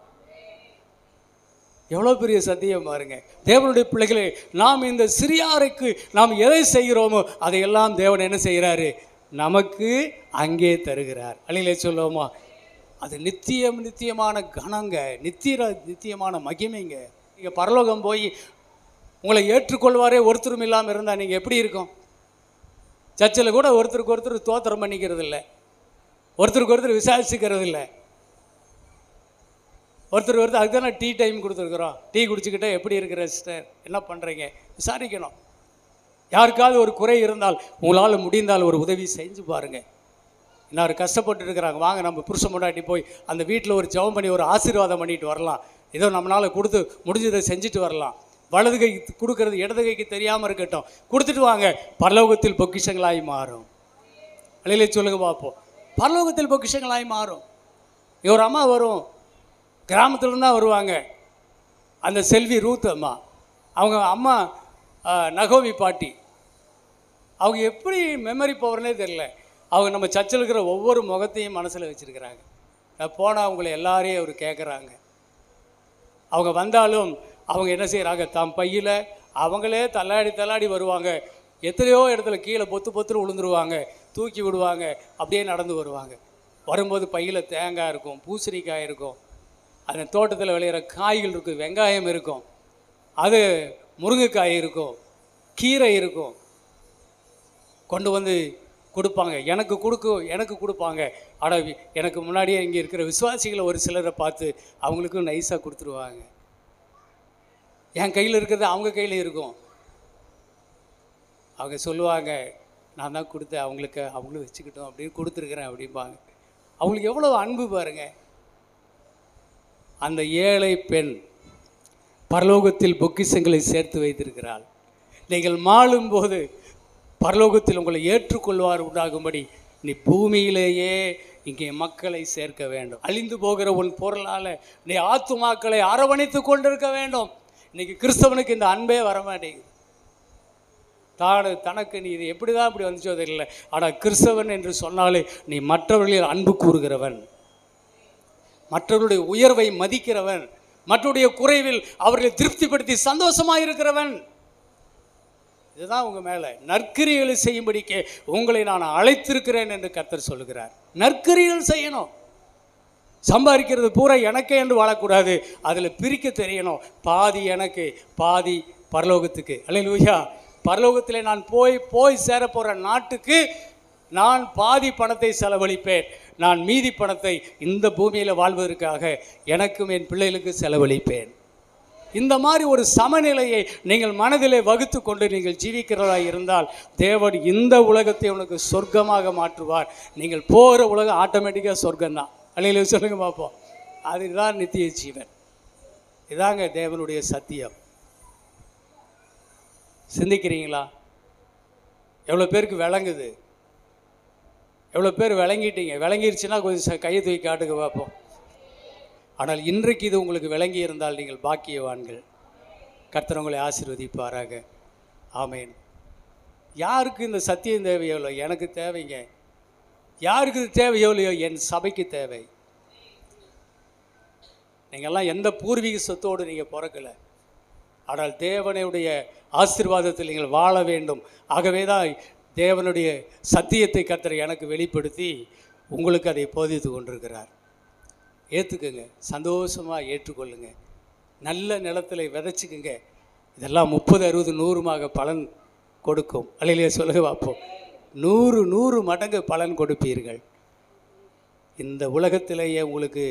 எவ்வளோ பெரிய சத்தியம் பாருங்க. தேவனுடைய பிள்ளைகளே, நாம் இந்த சிறியாருக்கு நாம் எதை செய்கிறோமோ அதையெல்லாம் தேவன் என்ன செய்கிறாரு, நமக்கு அங்கே தருகிறார். அல்லையிலே சொல்லுவோமா? அது நித்தியமான கணங்க, நித்தியமான மகிமைங்க. நீங்கள் பரலோகம் போய் உங்களை ஏற்றுக்கொள்வாரே ஒருத்தரும் இல்லாமல் இருந்தால் நீங்கள் எப்படி இருக்கும்? சர்ச்சில் கூட ஒருத்தருக்கு ஒருத்தர் தோத்திரம் பண்ணிக்கிறது இல்லை, ஒருத்தருக்கு ஒருத்தர் விசாரிச்சுக்கிறது இல்லை. ஒருத்தர் அதுக்கு தானே டீ டைம் கொடுத்துருக்குறோம். டீ குடிச்சுக்கிட்டே எப்படி இருக்கிற சிஸ்டர், என்ன பண்ணுறீங்க இன்னொரு கஷ்டப்பட்டு இருக்கிறாங்க, வாங்க நம்ம புருஷன் முன்னாடி போய் அந்த வீட்டில் ஒரு ஜெபம் பண்ணி ஒரு ஆசீர்வாதம் பண்ணிட்டு வரலாம், ஏதோ நம்மளால் கொடுத்து முடிஞ்சதை செஞ்சுட்டு வரலாம். வலது கை கொடுக்கறது இடது கைக்கு தெரியாமல் இருக்கட்டும், கொடுத்துட்டு வாங்க, பரலோகத்தில் பொக்கிஷங்களாய் மாறும். அலையிலே சொல்லுங்க பார்ப்போம், பரலோகத்தில் பொக்கிஷங்களாய் மாறும். ஒரு அம்மா வரும், கிராமத்துலேருந்து தான் வருவாங்க, அந்த செல்வி ரூத் அம்மா. அவங்க அம்மா நகோமி பாட்டி. அவங்க எப்படி மெமரி பவர்னே தெரில. அவங்க நம்ம சர்ச்சில் இருக்கிற ஒவ்வொரு முகத்தையும் மனசில் வச்சுருக்கிறாங்க. போனால் அவங்கள எல்லாரையும் அவர் கேட்குறாங்க. அவங்க வந்தாலும் அவங்க என்ன செய்கிறாங்க, தம் பையில் அவங்களே தள்ளாடி வருவாங்க. எத்தனையோ இடத்துல கீழே பொத்துன்னு விழுந்துருவாங்க, தூக்கி விடுவாங்க, அப்படியே நடந்து வருவாங்க. வரும்போது பையில் தேங்காய் இருக்கும், பூசணிக்காய் இருக்கும், அந்த தோட்டத்தில் விளையிற காய்கள் இருக்கும், வெங்காயம் இருக்கும், அது முருங்கைக்காய் இருக்கும், கீரை இருக்கும், கொண்டு வந்து கொடுப்பாங்க. எனக்கு கொடுப்பாங்க. ஆனால் எனக்கு முன்னாடியே இங்கே இருக்கிற விசுவாசிகளை ஒரு சிலரை பார்த்து அவங்களுக்கும் நைஸாக கொடுத்துருவாங்க. என் கையில் இருக்கிறது அவங்க கையில் இருக்கும். அவங்க சொல்லுவாங்க, நான் தான் கொடுத்தேன் அவங்களுக்கு, அவங்களும் வச்சுக்கிட்டோம் அப்படின்னு கொடுத்துருக்குறேன் அப்படிம்பாங்க. அவங்களுக்கு எவ்வளோ அன்பு பாருங்கள். அந்த ஏழை பெண் பரலோகத்தில் பொக்கிஷங்களை சேர்த்து வைத்திருக்கிறாள். நீங்கள் மாளும்போது பரலோகத்தில் உங்களை ஏற்றுக்கொள்வார் உண்டாகும்படி நீ பூமியிலேயே இங்கே மக்களை சேர்க்க வேண்டும். அழிந்து போகிற உன் பொருளால் நீ ஆத்துமாக்களை அரவணைத்து கொண்டிருக்க வேண்டும். இன்னைக்கு கிறிஸ்தவனுக்கு இந்த அன்பே வரமாட்டேங்குது. தனக்கு நீ இது எப்படி தான் இப்படி வந்துச்சோ தெரியல, ஆனால் கிறிஸ்தவன் என்று சொன்னாலே நீ மற்றவர்களில் அன்பு கூறுகிறவன், மற்றவர்களுடைய உயர்வை மதிக்கிறவன், மற்றவருடைய குறைவில் அவர்களை திருப்திப்படுத்தி சந்தோஷமாக இருக்கிறவன். இதுதான் உங்கள் மேலே நற்கிரிகளை செய்யும்படிக்கே உங்களை நான் அழைத்திருக்கிறேன் என்று கர்த்தர் சொல்லுகிறார். நற்கிரிகள் செய்யணும். சம்பாதிக்கிறது பூரா எனக்கே என்று வாழக்கூடாது, அதில் பிரிக்க தெரியணும். பாதி எனக்கு, பாதி பரலோகத்துக்கு. அல்லேலூயா. பரலோகத்தில் நான் போய் சேர போகிற நாட்டுக்கு நான் பாதி பணத்தை செலவழிப்பேன். நான் மீதி பணத்தை இந்த பூமியில் வாழ்வதற்காக எனக்கும் என் பிள்ளைகளுக்கு செலவழிப்பேன். இந்த மாதிரி ஒரு சமநிலையை நீங்கள் மனதிலே வகுத்து கொண்டு நீங்கள் ஜீவிக்கிறதா இருந்தால் தேவன் இந்த உலகத்தை உனக்கு சொர்க்கமாக மாற்றுவார். நீங்கள் போகிற உலகம் ஆட்டோமேட்டிக்காக சொர்க்கம்தான். அல்லேலூயா சொல்லுங்க பார்ப்போம். அதுதான் நித்திய ஜீவன். இதாங்க தேவனுடைய சத்தியம். சிந்திக்கிறீங்களா? எவ்வளோ பேருக்கு விளங்குது? எவ்வளோ பேர் விளங்கிட்டீங்க? விளங்கிருச்சுன்னா கொஞ்சம் கையை தூக்கி காட்டுங்க பார்ப்போம். ஆனால் இன்றைக்கு இது உங்களுக்கு விளங்கி இருந்தால் நீங்கள் பாக்கியவான்கள். கர்த்தர் உங்களை ஆசீர்வதிப்பாராக. ஆமேன். யாருக்கு இந்த சத்தியம் தேவையோ இல்லையோ, எனக்கு தேவைங்க. யாருக்கு இது தேவையோ இல்லையோ, என் சபைக்கு தேவை. நீங்கள்லாம் எந்த பூர்வீக சொத்தோடு நீங்கள் பிறக்கலை, ஆனால் தேவனுடைய ஆசீர்வாதத்தில் நீங்கள் வாழ வேண்டும். ஆகவே தான் தேவனுடைய சத்தியத்தை கர்த்தர் எனக்கு வெளிப்படுத்தி உங்களுக்கு அதை போதித்து கொண்டிருக்கிறார். ஏற்றுக்குங்க, சந்தோஷமாக ஏற்றுக்கொள்ளுங்க, நல்ல நிலத்தில் விதைச்சிக்குங்க. இதெல்லாம் 30, 60, 100 பலன் கொடுக்கும். அல்லையிலே சொல்லுங்க பார்ப்போம். 100 மடங்கு பலன் கொடுப்பீர்கள். இந்த உலகத்திலேயே உங்களுக்கு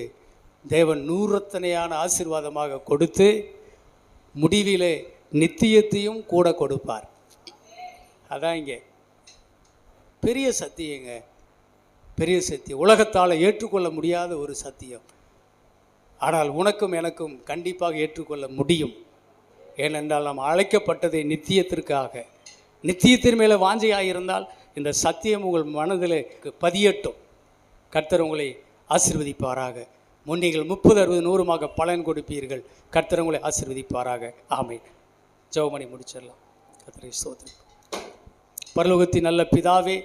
தேவன் 100 ஆசீர்வாதமாக கொடுத்து முடிவிலே நித்தியத்தையும் கூட கொடுப்பார். அதான் இங்கே பெரிய சத்தியங்க, பெரிய சத்தியம். உலகத்தால் ஏற்றுக்கொள்ள முடியாத ஒரு சத்தியம். ஆனால் உனக்கும் எனக்கும் கண்டிப்பாக ஏற்றுக்கொள்ள முடியும். ஏனென்றால் நாம் அழைக்கப்பட்டதை நித்தியத்திற்காக. நித்தியத்தின் மேலே வாஞ்சையாக இருந்தால் இந்த சத்தியம் உங்கள் மனதில் பதியட்டும். கர்த்தர் உங்களை ஆசீர்வதிப்பாராக. முன்னிகள் 30, 60, 100 பலன் கொடுப்பீர்கள். கர்த்தர் உங்களை ஆசீர்வதிப்பாராக. ஆமென். ஜெபமணி முடிச்சிடலாம். கர்த்தரை ஸ்தோத்திரம். பரலோகத்தின் நல்ல பிதாவே,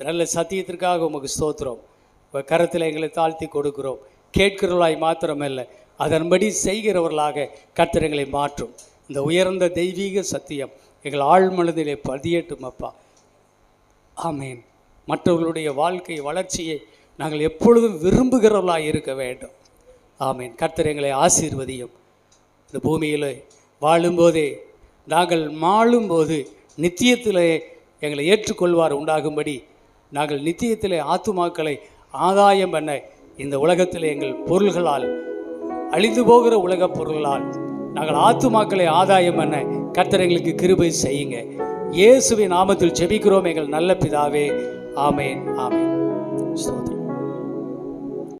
நல்ல சத்தியத்திற்காக உமக்கு ஸ்தோத்திரம். கரத்தில் எங்களை தாழ்த்தி கொடுக்கிறோம். கேட்கிறவர்களாய் மாத்திரமல்ல, அதன்படி செய்கிறவர்களாக கர்த்தர் எங்களை மாற்றும். இந்த உயர்ந்த தெய்வீக சத்தியம் எங்கள் ஆழ்மனதிலே பதியட்டும் அப்பா. ஆமேன். மற்றவர்களுடைய வாழ்க்கை வளர்ச்சியை நாங்கள் எப்பொழுதும் விரும்புகிறவர்களாக இருக்க வேண்டும். ஆமேன். கர்த்தர் எங்களை ஆசீர்வதியும். இந்த பூமியில் வாழும்போதே நாங்கள் மாளும்போது நித்தியத்திலே எங்களை ஏற்றுக்கொள்வார் உண்டாகும்படி நாங்கள் நித்தியத்திலே ஆத்துமாக்களை ஆதாயம் பண்ண இந்த உலகத்தில் எங்கள் பொருள்களால், அழிந்து போகிற உலகப் பொருள்களால் நாங்கள் ஆத்துமாக்களை ஆதாயம் பண்ண கர்த்தர் எங்களுக்கு கிருபை செய்யுங்க. இயேசுவின் நாமத்தில் ஜெபிக்கிறோம் எங்கள் நல்ல பிதாவே. ஆமேன். ஆமேன். ஸ்தோத்திரம்.